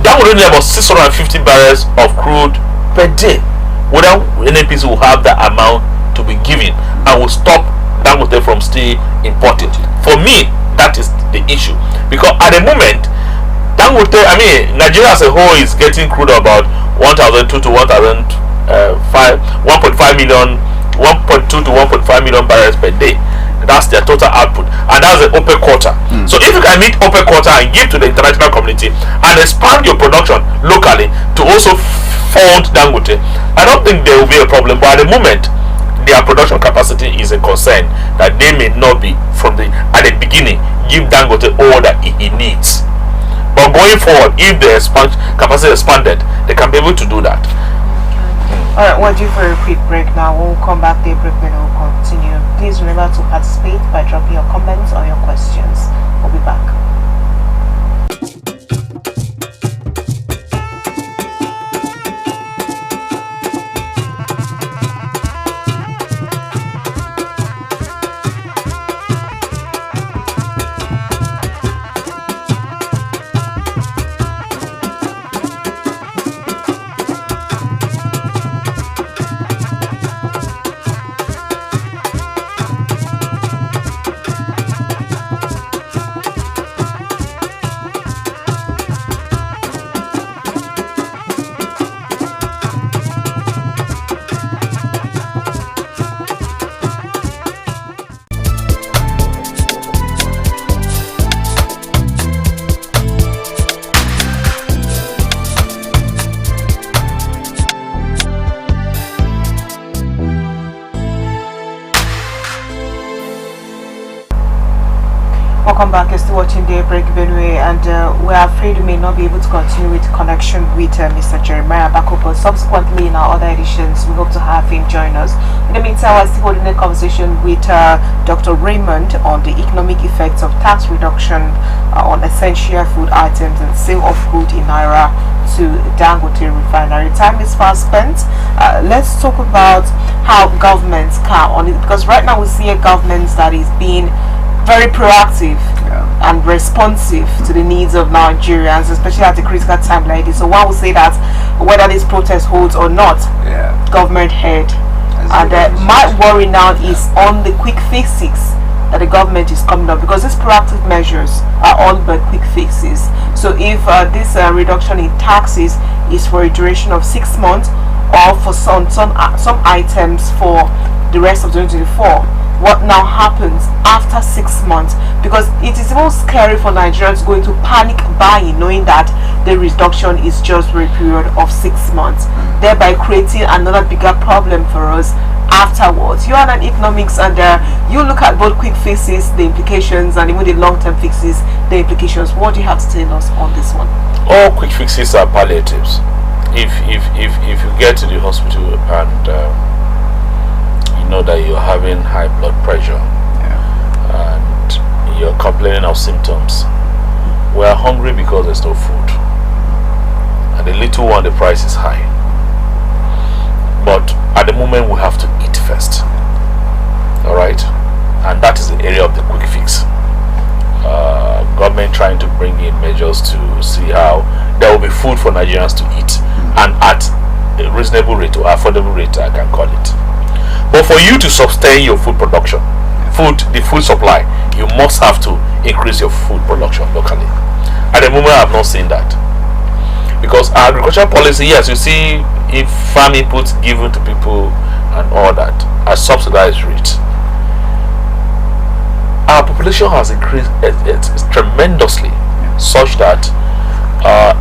that would only about 650 barrels of crude per day, whether NNPC will have that amount to be given and will stop Dangote from still importing. For me, that is the issue, because at the moment Dangote, Nigeria as a whole is getting crude about 1,200 to 1,500, 1.2 to 1.5 million barrels per day. That's their total output, and that's the OPEC quota. So if you can meet OPEC quota and give to the international community and expand your production locally to also fund Dangote, I don't think there will be a problem. But at the moment, their production capacity is a concern that they may not be at the beginning give Dangote all that he needs. But going forward, if the capacity expanded, they can be able to do that. Alright, we'll do for a quick break now. When we come back, Daybreak Benue will continue. Please remember to participate by dropping your comments or your questions. We'll be back. Welcome back. You're still watching Daybreak Benue, and we're afraid we may not be able to continue with connection with Mr. Jeremiah Bako, but subsequently in our other editions we hope to have him join us. In the meantime, we're still holding a conversation with Dr. Raymond on the economic effects of tax reduction on essential food items and sale of crude in Naira to Dangote refinery. Time is fast spent. Let's talk about how governments can on it, because right now we see a government that is being very proactive and responsive to the needs of Nigerians, especially at a critical time like this. So one would say that whether this protest holds or not, government head. And my worry now is on the quick fixes that the government is coming up, because these proactive measures are all but quick fixes. So if this reduction in taxes is for a duration of 6 months, or for some items for the rest of 2024, what now happens after 6 months? Because it is even scary for Nigerians going to panic buying, knowing that the reduction is just for a period of 6 months, thereby creating another bigger problem for us afterwards. You are an economics, and you look at both quick fixes, the implications, and even the long-term fixes, the implications. What do you have to tell us on this one? All quick fixes are palliatives. If you get to the hospital and you know that you're having high blood pressure, you're complaining of symptoms. We are hungry because there's no food, and the little one, the price is high. But at the moment, we have to eat first. All right, and that is the area of the quick fix. Government trying to bring in measures to see how there will be food for Nigerians to eat, and at a reasonable rate or affordable rate, I can call it. But for you to sustain your food production, the food supply, you must have to increase your food production locally. At the moment, I have not seen that, because our agricultural policy, yes, you see, if farm inputs given to people and all that at subsidized rates, our population has increased tremendously, such that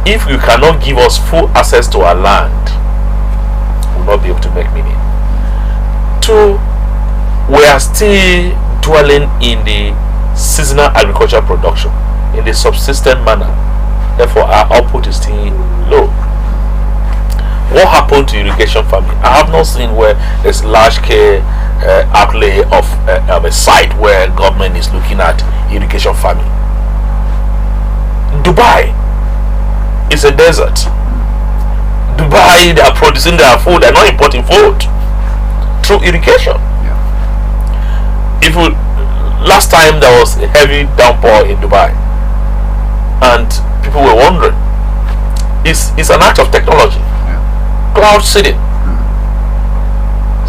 if you cannot give us full access to our land, we will not be able to make money. Two, we are still dwelling in the seasonal agricultural production in the subsistent manner. Therefore, our output is still low. What happened to irrigation farming? I have not seen where there's large scale outlay of a site where government is looking at irrigation farming. Dubai is a desert. Dubai, they are producing their food, they're not importing food through irrigation. If we, last time there was a heavy downpour in Dubai, and people were wondering, it's an act of technology. Cloud seeding,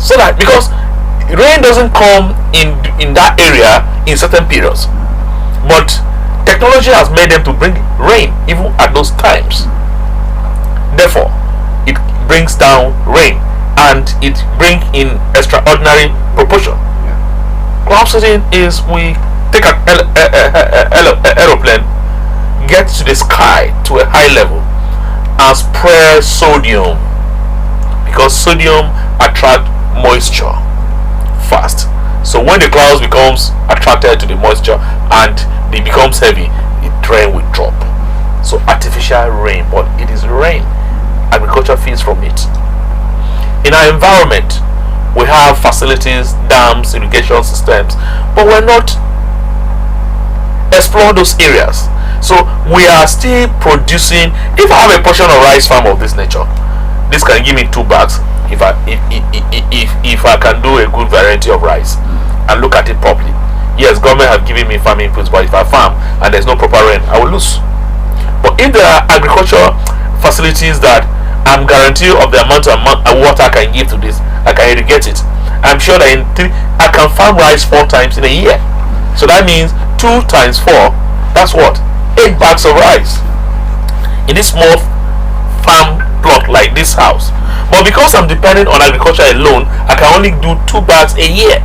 so that because rain doesn't come in that area in certain periods, but technology has made them to bring rain even at those times. Therefore, it brings down rain and it brings in extraordinary proportion. Cloud seeding is we take an aeroplane, get to the sky to a high level, and spread sodium, because sodium attracts moisture fast. So when the clouds becomes attracted to the moisture and it becomes heavy, the rain will drop. So artificial rain, but it is rain. Agriculture feeds from it. In our environment, we have facilities, dams, irrigation systems, but we're not exploring those areas. So we are still producing. If I have a portion of rice farm of this nature, this can give me 2 bags if I can do a good variety of rice and look at it properly. Yes, government have given me farming inputs, but if I farm and there's no proper rain, I will lose. But if there are agricultural facilities that I'm guaranteed of the amount of water I can give to this, I can irrigate it, I'm sure that I can farm rice 4 times in a year. So that means 2 times 4, that's what? 8 bags of rice in this small farm plot like this house. But because I'm depending on agriculture alone, I can only do 2 bags a year.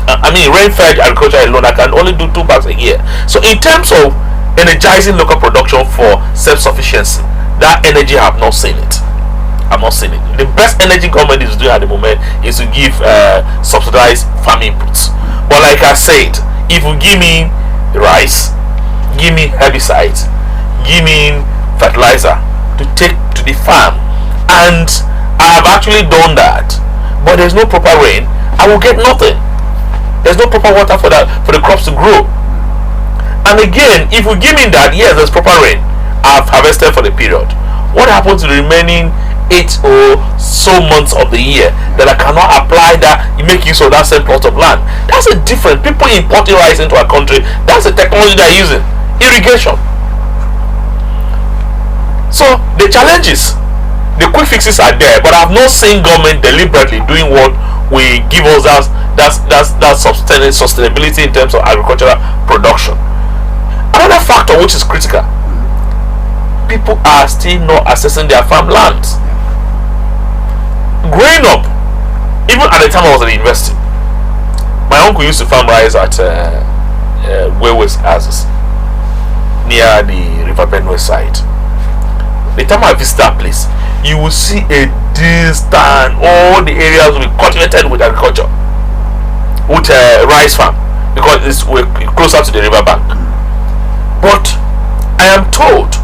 Rain-fed agriculture alone, I can only do 2 bags a year. So in terms of energizing local production for self-sufficiency, that energy I have not seen it. I've not seen it. The best energy government is doing at the moment is to give subsidized farm inputs. But like I said, if you give me rice, give me herbicides, give me fertilizer to take to the farm, and I have actually done that, but there's no proper rain, I will get nothing. There's no proper water for the crops to grow. And again, if you give me that, yes, there's proper rain, I've harvested for the period. What happens to the remaining 8 or so months of the year that I cannot apply that, you make use of that same plot of land? That's a different. People importing rice into our country, that's the technology they're using. Irrigation. So the challenges, the quick fixes are there, but I've not seen government deliberately doing what will give us that sustainability in terms of agricultural production. Another factor which is critical, people are still not accessing their farmlands. Growing up, even at the time I was at the university, my uncle used to farm rice at Wewes Azes near the River Benue side. The time I visit that place, you will see a distant, all the areas will be cultivated with agriculture, with rice farm, because it's closer to the river bank. But I am told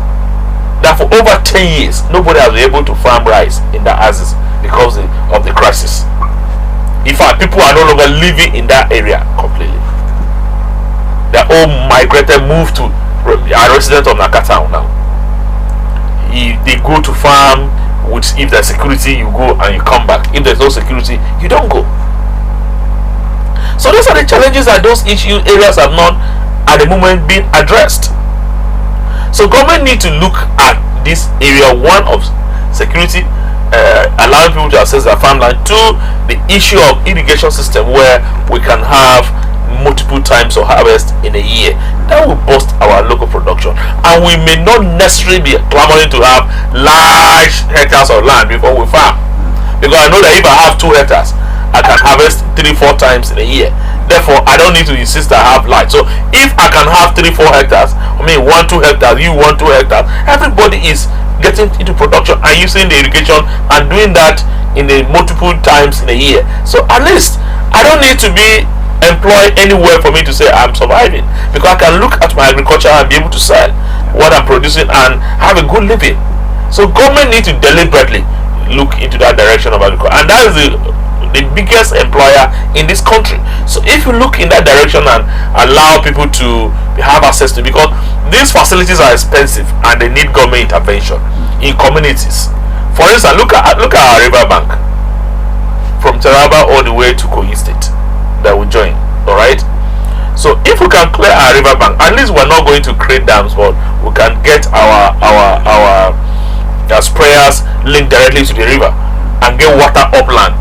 that for over 10 years, nobody has been able to farm rice in the Azes because of the crisis. In fact, people are no longer living in that area completely. They're all migrated, moved to are resident of Nakatown now. They go to farm. Which, if there's security, you go and you come back. If there's no security, you don't go. So those are the challenges, that those issue areas have not at the moment been addressed. So government need to look at this area, one of security, allowing people to access their farmland, two, the issue of irrigation system, where we can have multiple times of harvest in a year. That will boost our local production, and we may not necessarily be clamoring to have large hectares of land before we farm, because I know that if I have 2 hectares, I can harvest 3-4 times in a year. Therefore, I don't need to insist I have land. So if I can have 3-4 hectares, I mean 1-2 hectares, you 1-2 hectares, everybody is getting into production and using the irrigation and doing that in a multiple times in a year. So at least I don't need to be employed anywhere for me to say I'm surviving, because I can look at my agriculture and be able to sell what I'm producing and have a good living. So government need to deliberately look into that direction of agriculture, and that is the biggest employer in this country. So if you look in that direction and allow people to have access to, because these facilities are expensive and they need government intervention in communities. For instance, look at our river bank from Taraba all the way to Kogi State that we join. All right. So if we can clear our river bank, at least we're not going to create dams, but we can get our sprayers linked directly to the river and get water upland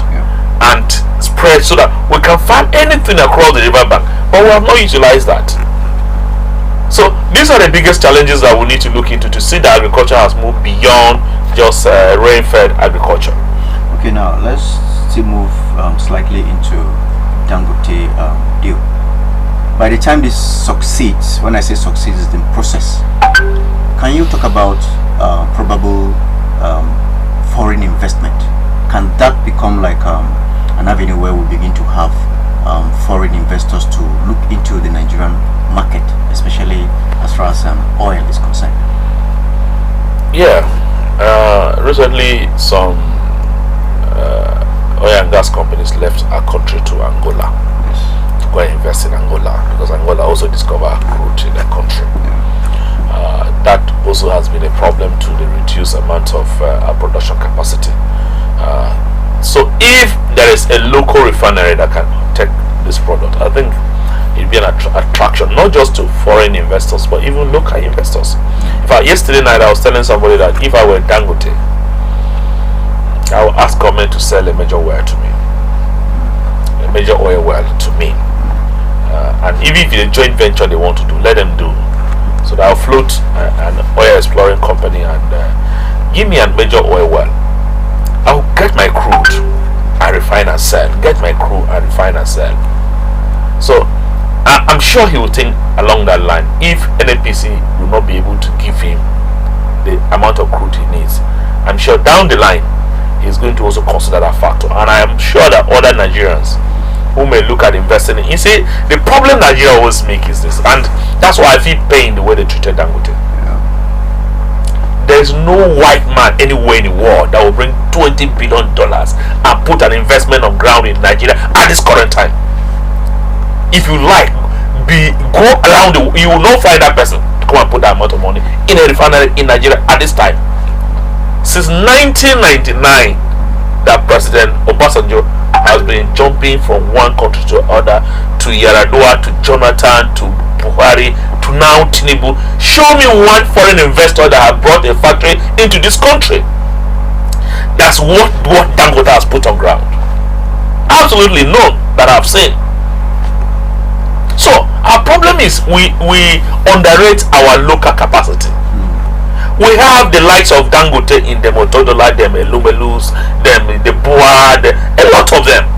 and spread, so that we can farm anything across the river bank. But we have not utilized that. So these are the biggest challenges that we need to look into to see that agriculture has moved beyond just rain-fed agriculture. Okay, now let's still move slightly into Dangote deal. By the time this succeeds, when I say succeeds, is the process. Can you talk about probable foreign investment? Can that become like an avenue where we begin to have foreign investors to look into the Nigerian market, especially as far as oil is concerned? Yeah, recently some oil and gas companies left our country to Angola. Yes. To go and invest in Angola, because Angola also discovered crude in their country. That also has been a problem to the reduced amount of our production capacity. So if there is a local refinery that can take this product, I think it'd be an attraction, not just to foreign investors, but even local investors. In fact, yesterday night I was telling somebody that if I were Dangote, I would ask government to sell a major well to me, a major oil well to me, and even if it's a joint venture they want to do, let them do. So that I'll float an oil exploring company and give me a major oil well. I'll get my crude and refine and sell. Get my crude and refine and sell. So I'm sure he will think along that line. If NNPC will not be able to give him the amount of crude he needs, I'm sure down the line he's going to also consider that factor. And I am sure that other Nigerians who may look at investing in, you see, the problem Nigeria always make is this, and that's why I feel pain the way they treated Dangote. There is no white man anywhere in the world that will bring $20 billion and put an investment on ground in Nigeria at this current time. If you like, go around you will not find that person to come and put that amount of money in a refinery in Nigeria at this time. Since 1999, that President Obasanjo has been jumping from one country to another, to Yaradua, to Jonathan, to Buhari, to now Tinubu. Show me one foreign investor that has brought a factory into this country. That's what Dangote has put on ground. Absolutely none that I've seen. So our problem is we underrate our local capacity. We have the likes of Dangote in them, Otodola, them Elumelus, them the Bua, a lot of them.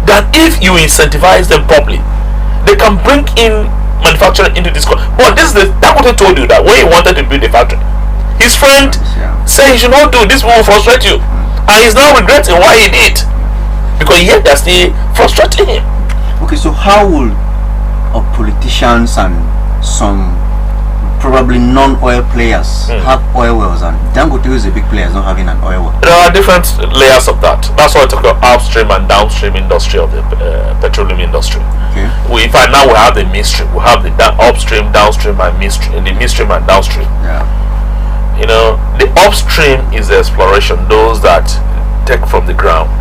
That if you incentivize them properly, they can bring in manufacturing into this country. But this is the Dangote told you that when he wanted to build the factory, his friend said he should not do this, will frustrate you, and he's now regretting why he did, because yet they're still frustrating him. Okay, so how will politicians and some probably non-oil players have oil wells, and Dangote is a big player, is not having an oil well. There are different layers of that. That's why I talk about upstream and downstream industry of the petroleum industry. Okay. In fact, now we have the midstream. We have the upstream, downstream, and midstream. The midstream and downstream. Yeah. You know, the upstream is the exploration, those that take from the ground.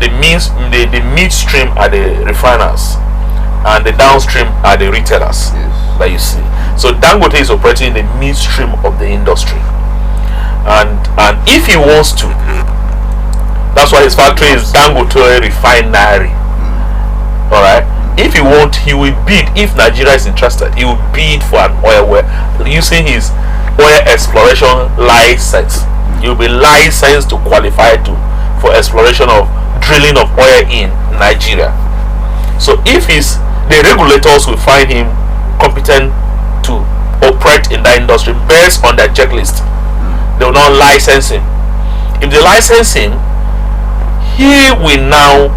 The midstream are the refiners, and the downstream are the retailers. Yes. That you see. So Dangote is operating in the midstream of the industry, and if he wants to, that's why his factory is Dangote Refinery. All right. If he wants, he will bid. If Nigeria is interested, he will bid for an oil well using his oil exploration license. He will be licensed to qualify for exploration of drilling of oil in Nigeria. So if the regulators will find him competent to operate in that industry based on their checklist, they will not license him. If they license him, he will now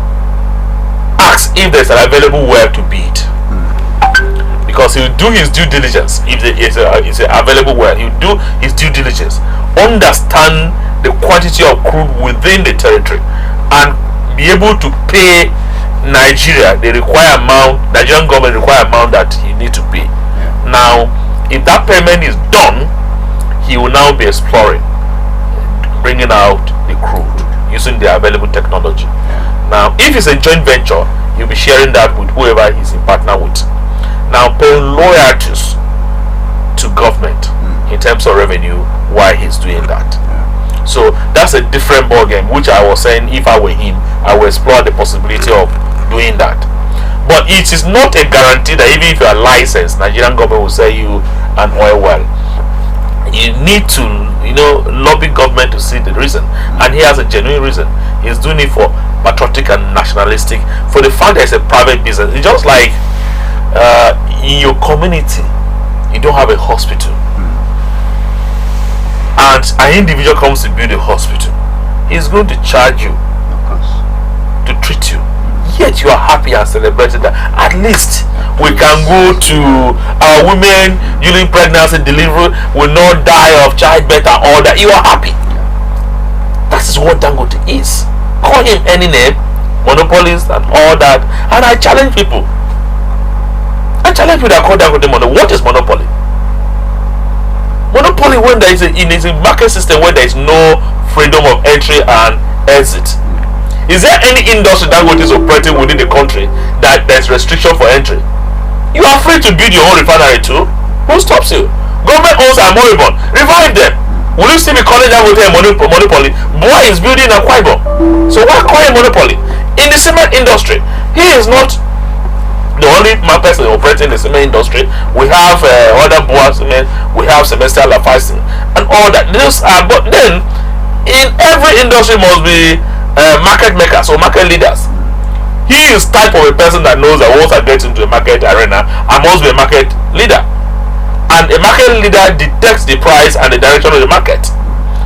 ask if there's an available well to bid, because he will do his due diligence. If there is an available well, he will do his due diligence, understand the quantity of crude within the territory, and be able to pay Nigerian government require amount that he need to pay. Yeah. Now, if that payment is done, he will now be exploring, bringing out the crude using the available technology. Yeah. Now, if it's a joint venture, he'll be sharing that with whoever he's in partner with. Now, paying loyalties to government in terms of revenue while he's doing that. Yeah. So that's a different ball game, which I was saying, if I were him, I would explore the possibility of doing that. But it is not a guarantee that even if you are licensed, Nigerian government will sell you an oil well. You need to, lobby government to see the reason, and he has a genuine reason. He's doing it for patriotic and nationalistic, for the fact that it's a private business. It's just like in your community, you don't have a hospital, and an individual comes to build a hospital. He's going to charge you to treat you. Yet you are happy and celebrating that at least we can go to our women during pregnancy, delivery will not die of childbirth and all that. You are happy. That is what Dangote is. Call him any name, monopolist and all that. And I challenge people. I challenge people that call Dangote monopoly. What is monopoly? Monopoly when there is a market system where there is no freedom of entry and exit. Is there any industry that is operating within the country that there's restriction for entry? You are free to build your own refinery too. Who stops you? Government owns a moribund. Revive them. Will you still be calling that a monopoly? Boy is building a Quibon. So why call it monopoly? In the cement industry, he is not the only person operating in the cement industry. We have other Boa cement, we have Semester Lafayette and all that. But then in every industry must be market makers or market leaders. He is type of a person that knows that once I get into a market arena, I must be a market leader, and a market leader detects the price and the direction of the market.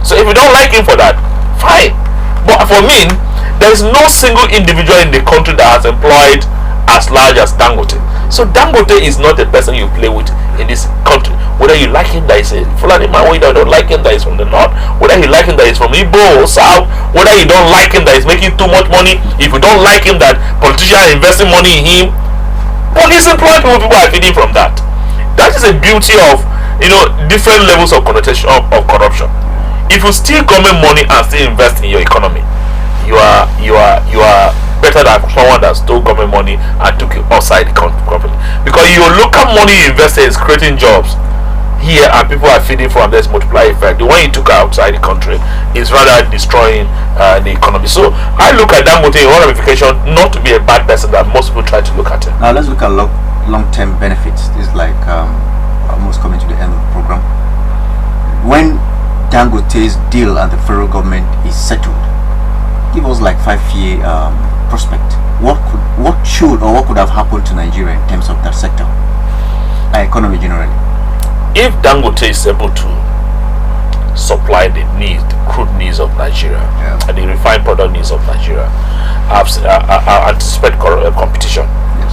So if you don't like him for that, fine. But for me, there is no single individual in the country that has employed as large as Dangote. So Dangote is not a person you play with in this country. Whether you like him that is a Fulani man, whether you don't like him that is from the north, whether you like him that is from Igbo or south, whether you don't like him that is making too much money, if you don't like him that politicians are investing money in him, well, he's employed people are feeding from that. That is the beauty of different levels of connotation of corruption. If you steal government money and still invest in your economy, you are better than someone that stole government money and took it outside the company, because your local money you invested is creating jobs here and people are feeding from this multiplier effect. The one you took outside the country is rather destroying the economy. So I look at Dangote in one ramification not to be a bad person that most people try to look at him. Now let's look at long-term benefits. This is like almost coming to the end of the program. When Dangote's deal and the federal government is settled, give us like 5-year prospect. What should or what could have happened to Nigeria in terms of that sector, economy generally? If Dangote is able to supply the crude needs of Nigeria and the refined product needs of Nigeria, I anticipate competition. Yes.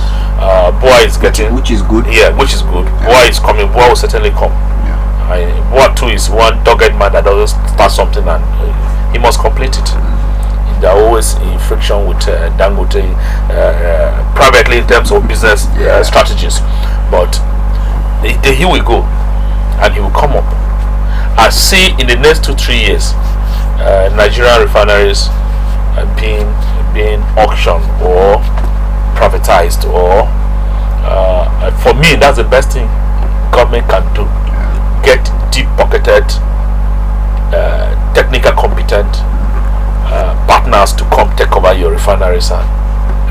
Boa is getting, which is good. yeah, which is good. Yeah. Boa is coming. Boa will certainly come. Yeah. Boa too is one dogged man that doesn't start something and he must complete it. They're always in friction with Dangote privately in terms of business strategies, but he will go and he will come up. I see in the next 2-3 years Nigerian refineries being auctioned or privatized, or for me that's the best thing government can do. Get deep pocketed technical competent partners to come take over your refineries and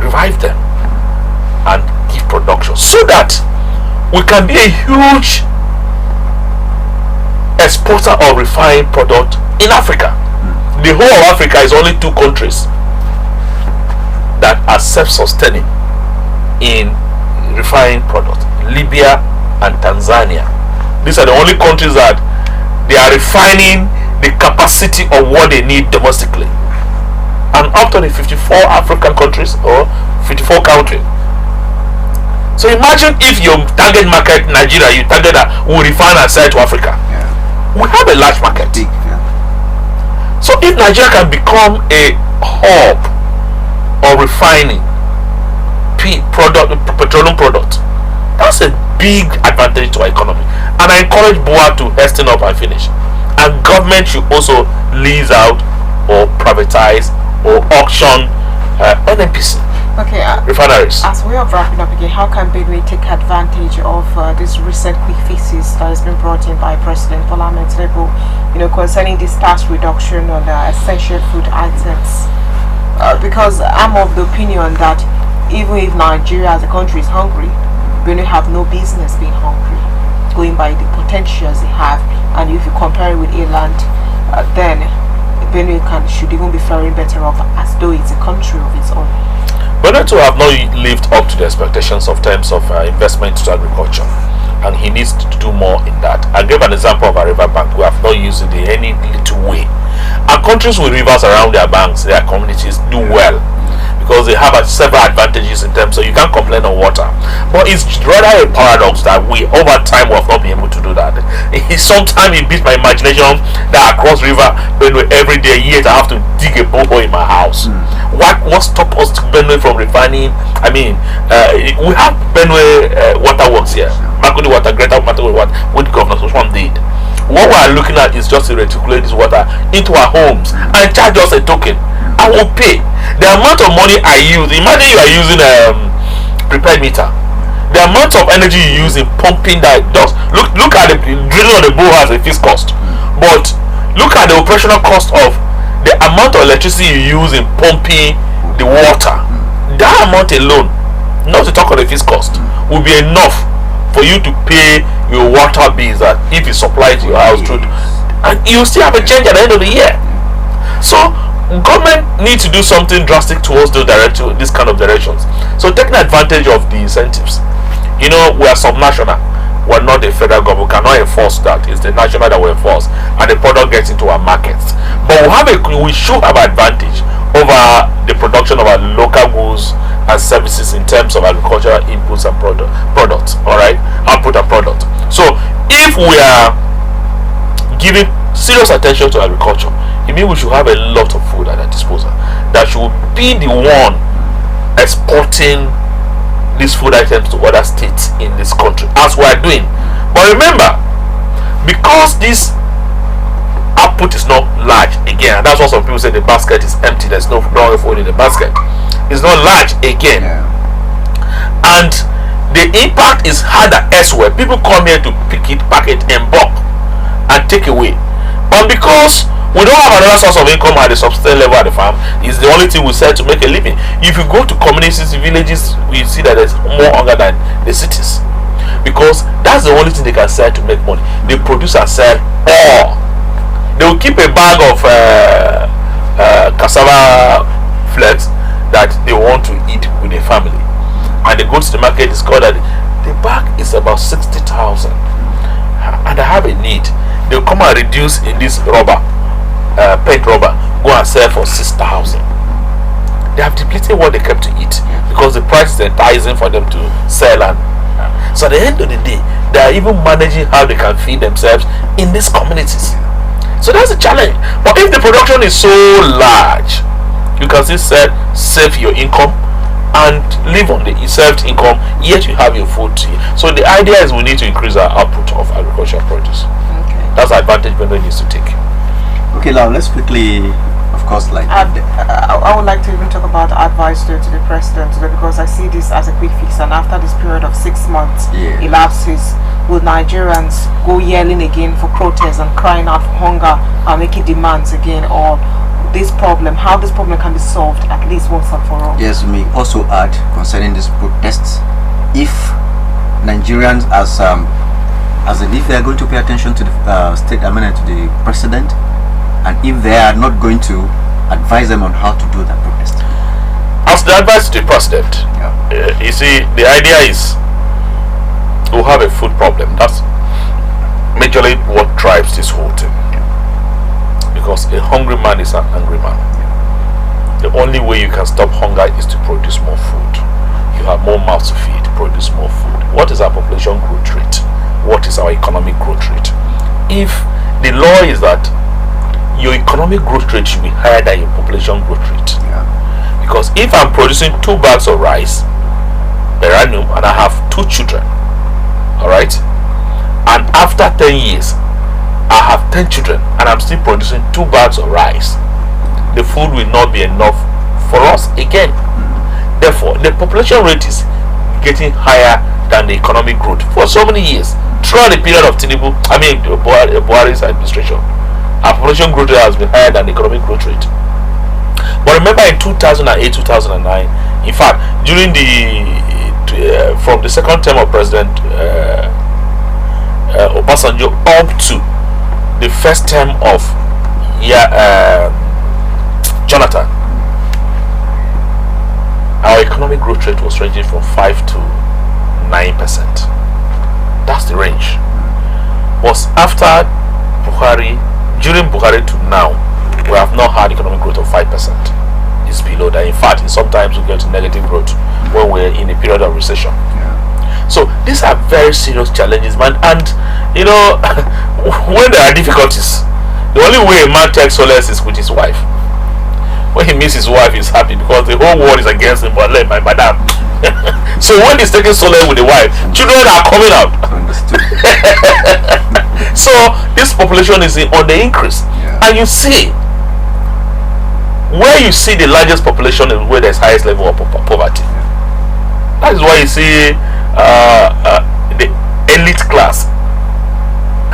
revive them and give production, so that we can be a huge exporter of refined product in Africa. The whole of Africa is only 2 countries that are self-sustaining in refined product: Libya and Tanzania. These are the only countries that they are refining the capacity of what they need domestically, and up to the 54 African countries or 54 countries. So imagine if your target market Nigeria, you target that will refine and sell to Africa. We have a large market. Big, So if Nigeria can become a hub of refining petroleum product, that's a big advantage to our economy. And I encourage Boa to hasten up and finish. And government should also lease out or privatize or auction NNPC refineries. As we are wrapping up again, how can Benue take advantage of this recent quick fixes that has been brought in by President Bola Ahmed Tinubu, concerning this tax reduction on essential food items? Because I'm of the opinion that even if Nigeria as a country is hungry, Benue have no business being hungry, going by the potentials they have. And if you compare it with Ireland, then Benue should even be faring better off, as though it's a country of its own. Benue too have not lived up to the expectations of terms of investment to agriculture, and he needs to do more in that. I gave an example of a river bank. We have not used it in any little way. And countries with rivers around their banks, their communities, do well, because they have several advantages in terms of you can't complain on water. But it's rather a paradox that we over time have not been able to do that. Sometimes it beats my imagination that across river Benue every day, yet I have to dig a borehole in my house. What stops us to Benue from refining? I mean, we have Benue waterworks here, Makudi Water, Greater Makudi Water, with Governor Soswan did. What we are looking at is just to reticulate this water into our homes and charge us a token. I will pay the amount of money I use. Imagine you are using a prepaid meter. The amount of energy you use in pumping that does. Look at the drilling of the borehole as a fixed cost, but look at the operational cost of the amount of electricity you use in pumping the water. That amount alone, not to talk of the fixed cost, will be enough for you to pay your water bills that if you supply to your house through, and you still have a change at the end of the year. So government needs to do something drastic towards this kind of directions. So taking advantage of the incentives. We are subnational. We're not the federal government. We cannot enforce that. It's the national that will enforce, and the product gets into our markets. But we should have advantage over the production of our local goods and services in terms of agricultural inputs and products. All right, output and product. So if we are giving serious attention to agriculture, it means we should have a lot of food at our disposal that should be the one exporting these food items to other states in this country, as we are doing. But remember, because this output is not large again, and that's what some people say, the basket is empty, there's no food in the basket. It's not large again, and the impact is harder elsewhere. People come here to pick it, pack it in bulk and take away. But because we don't have another source of income at the subsistence level at the farm, it's the only thing we sell to make a living. If you go to communities, villages, we see that there's more hunger than the cities, because that's the only thing they can sell to make money. They produce and sell all. They will keep a bag of cassava flakes that they want to eat with their family, and they go to the market, discover that the bag is about 60,000, and I have a need. They'll come and reduce in this rubber, paint rubber, go and sell for 6,000. they have depleted what they kept to eat because the price is enticing for them to sell. And so at the end of the day, they are even managing how they can feed themselves in these communities. So that's a challenge. But if the production is so large, you can still save your income and live on the saved income, yet you have your food. So the idea is we need to increase our output of agricultural produce. Okay. That's the advantage Benue needs to take. Okay, now let's quickly, of course, like I would like to even talk about advice to the president today, because I see this as a quick fix, and after this period of 6 months elapses, will Nigerians go yelling again for protests and crying out for hunger and making demands again, or how this problem can be solved at least once and for all? Yes, we may also add concerning these protests, if Nigerians if they are going to pay attention to the state amendment to the president, and if they are not going to advise them on how to do that protest. As the advice to the president, you see, the idea is we'll have a food problem. That's majorly what drives this whole thing. Because a hungry man is an angry man. The only way you can stop hunger is to produce more food. You have more mouths to feed, produce more food. What is our population growth rate? What is our economic growth rate? If the law is that your economic growth rate should be higher than your population growth rate. Because if I'm producing 2 bags of rice per annum and I have 2 children, alright, and after 10 years I have 10 children and I'm still producing 2 bags of rice, the food will not be enough for us again. Therefore, the population rate is getting higher than the economic growth for so many years throughout the period of Buhari's administration. Our population growth rate has been higher than the economic growth rate. But remember, in 2008-2009, in fact, during from the second term of President Obasanjo up to the first term of Jonathan, our economic growth rate was ranging from 5 to 9%. That's the range. But after Buhari, during Buhari to now, we have not had economic growth of 5%. It's below that. In fact, sometimes we get negative growth when we're in a period of recession. So these are very serious challenges, man. And you know, when there are difficulties, the only way a man takes solace is with his wife. When he meets his wife, he's happy because the whole world is against him. But my madam. So when he's taking solace with the wife, children are coming out. Understood. So this population is on the increase, and you see where you see the largest population is where there's highest level of poverty. That is why you see the elite class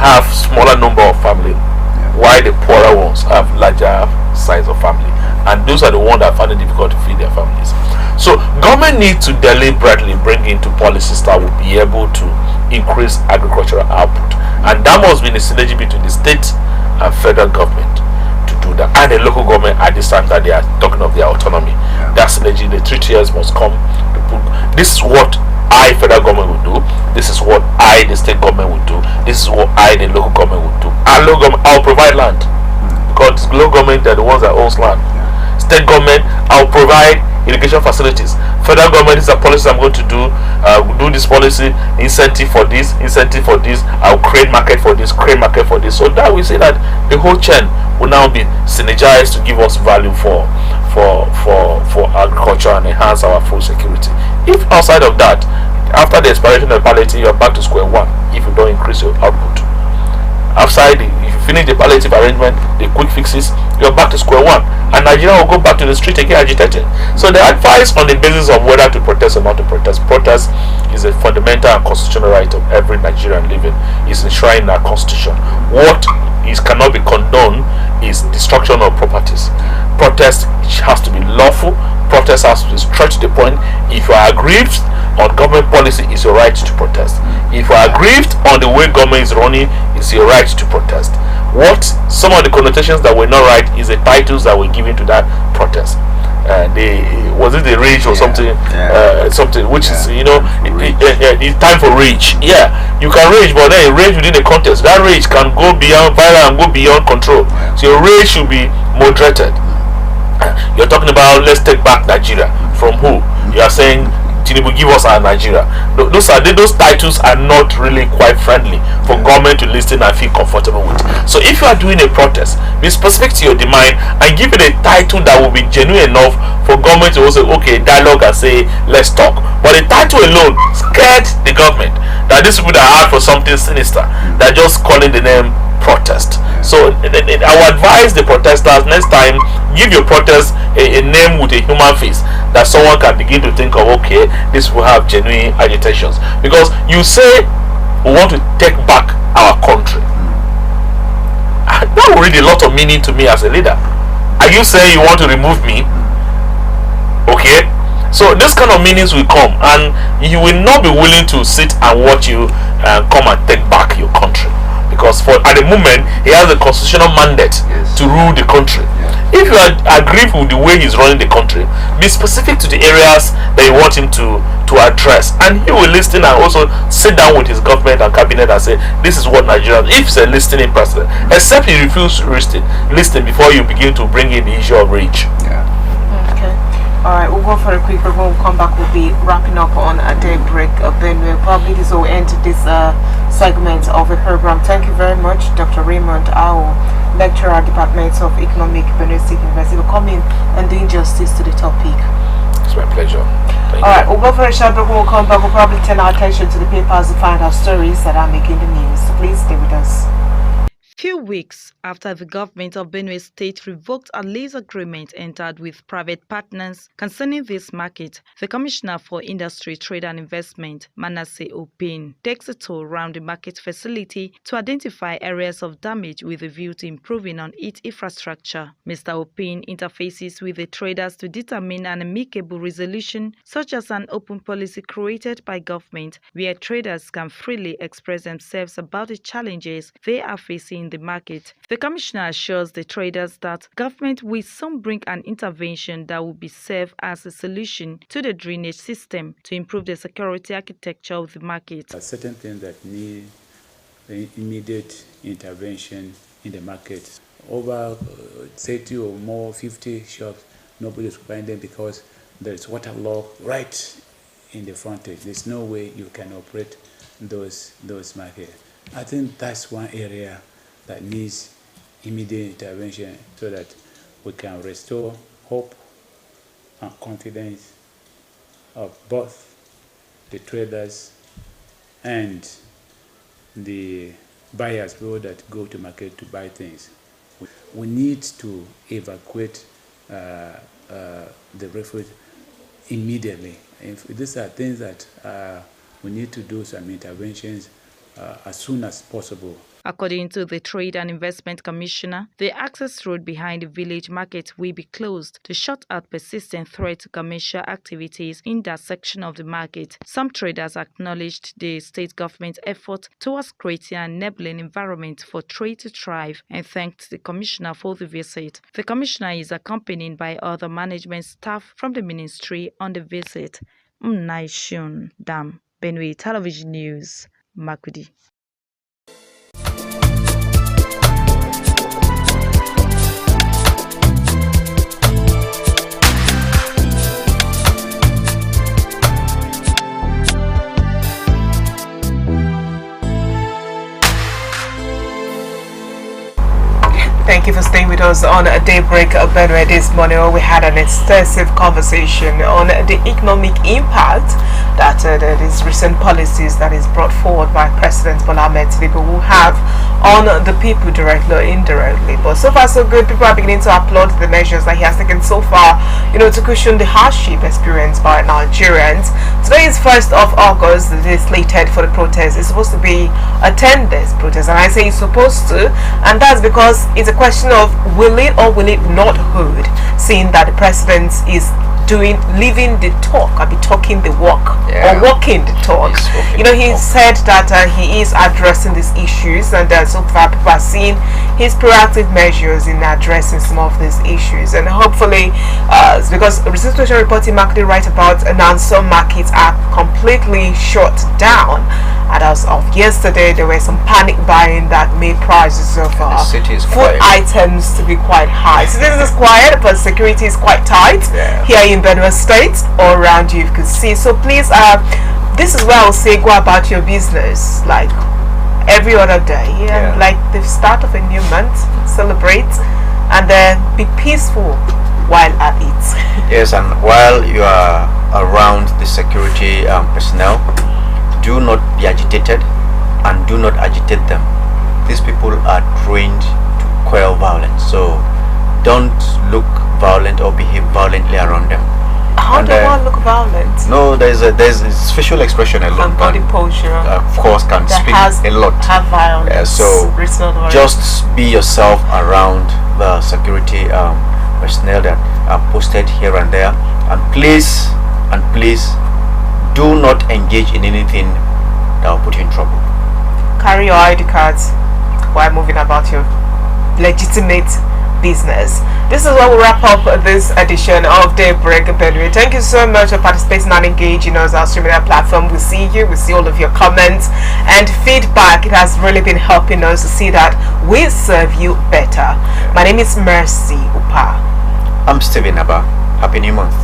have smaller number of family, while the poorer ones have larger size of family, and those are the ones that find it difficult to feed their families. So government needs to deliberately bring into policies that will be able to increase agricultural output, and that must be the synergy between the state and federal government to do that, and the local government at this time that they are talking of their autonomy. That synergy, the 3 tiers must come to put. This is what I, federal government, will do. This is what I, the state government, will do. This is what I, the local government, will do. And local government, I'll provide land, because local government are the ones that owns land. State government, I'll provide irrigation facilities. Federal government is a policy I'm going to do. Do this policy, incentive for this, incentive for this. I'll create market for this, create market for this. So that we say that the whole chain will now be synergized to give us value for agriculture and enhance our food security. If outside of that, after the expiration of palliative, you're back to square one if you don't increase your output. Outside, if you finish the palliative arrangement, the quick fixes, you're back to square one, and Nigeria will go back to the street again agitating. So the advice on the basis of whether to protest or not to protest is a fundamental and constitutional right of every Nigerian living. It's enshrined in our constitution. What cannot be condoned is destruction of properties. Protest has to be lawful. Protest has to be stretched to the point. If you are aggrieved on government policy, it's your right to protest. If you are aggrieved on the way government is running, it's your right to protest. What some of the connotations that were not right is the titles that were given to that protest. Was it the rage or something? Something which is it's time for rage. Yeah, you can rage, but then rage within the context. That rage can go beyond violence and go beyond control. So your rage should be moderated. You're talking about let's take back Nigeria. From who? You are saying Tinubu give us our Nigeria. Those titles are not really quite friendly for government to listen and feel comfortable with. So if you are doing a protest, be specific to your demand and give it a title that will be genuine enough for government to also dialogue and say let's talk. But the title alone scared the government that these people that are out for something sinister, they're just calling the name protest. So I would advise the protesters next time, give your protest a name with a human face that someone can begin to think of, okay, this will have genuine agitations. Because you say we want to take back our country, that will read a lot of meaning to me as a leader. Are you saying you want to remove me? Okay, so this kind of meanings will come, and you will not be willing to sit and watch you come and take back your country, because at the moment he has a constitutional mandate to rule the country. If you agree with the way he's running the country, be specific to the areas that you want him to address, and he will listen and also sit down with his government and cabinet and say this is what Nigeria. If he's a listening person, except he refuses to listen before you begin to bring in the issue of reach. Okay. Alright, we'll go for a quick break. When we come back, we'll be wrapping up on a Daybreak Benue. Probably this will end this segment of the program. Thank you very much, Dr. Raymond Ao, lecturer, Department of Economic, Benue State University, for coming and doing justice to the topic. It's my pleasure. Alright, we'll go for a short break. When we come back, we'll probably turn our attention to the papers to find out stories that are making the news. So please stay with us. Few weeks after the government of Benue State revoked a lease agreement entered with private partners concerning this market, the Commissioner for Industry, Trade and Investment, Manasseh Opin, takes a tour around the market facility to identify areas of damage with a view to improving on its infrastructure. Mr. Opin interfaces with the traders to determine an amicable resolution, such as an open policy created by government where traders can freely express themselves about the challenges they are facing in the market. The Commissioner assures the traders that government will soon bring an intervention that will be served as a solution to the drainage system to improve the security architecture of the market. Certain things that need immediate intervention in the market. Over 30 or more, 50 shops, nobody is buying them because there is waterlogged right in the frontage. There's no way you can operate those markets. I think that's one area that needs immediate intervention so that we can restore hope and confidence of both the traders and the buyers, people that go to market to buy things. We need to evacuate the refuge immediately. These are things that we need to do some interventions as soon as possible. According to the Trade and Investment Commissioner, the access road behind the village market will be closed to shut out persistent threat to commercial activities in that section of the market. Some traders acknowledged the state government's effort towards creating an enabling environment for trade to thrive and thanked the Commissioner for the visit. The Commissioner is accompanied by other management staff from the ministry on the visit. Mnaishun Dam, Benue Television News, Makudi. Thank you for staying with us on Daybreak Benue this morning, where we had an extensive conversation on the economic impact that these recent policies that is brought forward by President Bola Ahmed Tinubu will have on the people directly or indirectly. But so far so good. People are beginning to applaud the measures that he has taken so far, to cushion the hardship experienced by Nigerians. Today is 1st of August. The day slated for the protest is supposed to be a 10-day protest, and I say it's supposed to, and that's because it's a question of will it or will it not hold, seeing that the president is living the talk, I'll be talking the walk, or walking the talk. He said that he is addressing these issues, and so far people are seeing his proactive measures in addressing some of these issues, and hopefully because the situation reporting market right about announced some markets are completely shut down, And as of yesterday, there were some panic buying that made prices of the city is food quiet. items to be quite high. So this is quiet, but security is quite tight here in Benue State, all around you can see. So please, this is where I'll say go about your business like every other day. Like the start of a new month, celebrate, and then be peaceful while at it. Yes, and while you are around the security personnel, do not be agitated and do not agitate them. These people are trained to quell violence, so don't look violent or behave violently around them. How do one look violent? No, there's facial expression alone. And body posture. Of course, can that speak has, a lot. Have violence. So just be yourself around the security personnel that are posted here and there, and please do not engage in anything that will put you in trouble. Carry your ID cards while moving about your legitimate business. This is where we wrap up this edition of Daybreak Benue. Thank you so much for participating and engaging us on our streaming platform. We see you, we see all of your comments and feedback. It has really been helping us to see that we serve you better. My name is Mercy Upa. I'm Steven Abba. Happy New Month.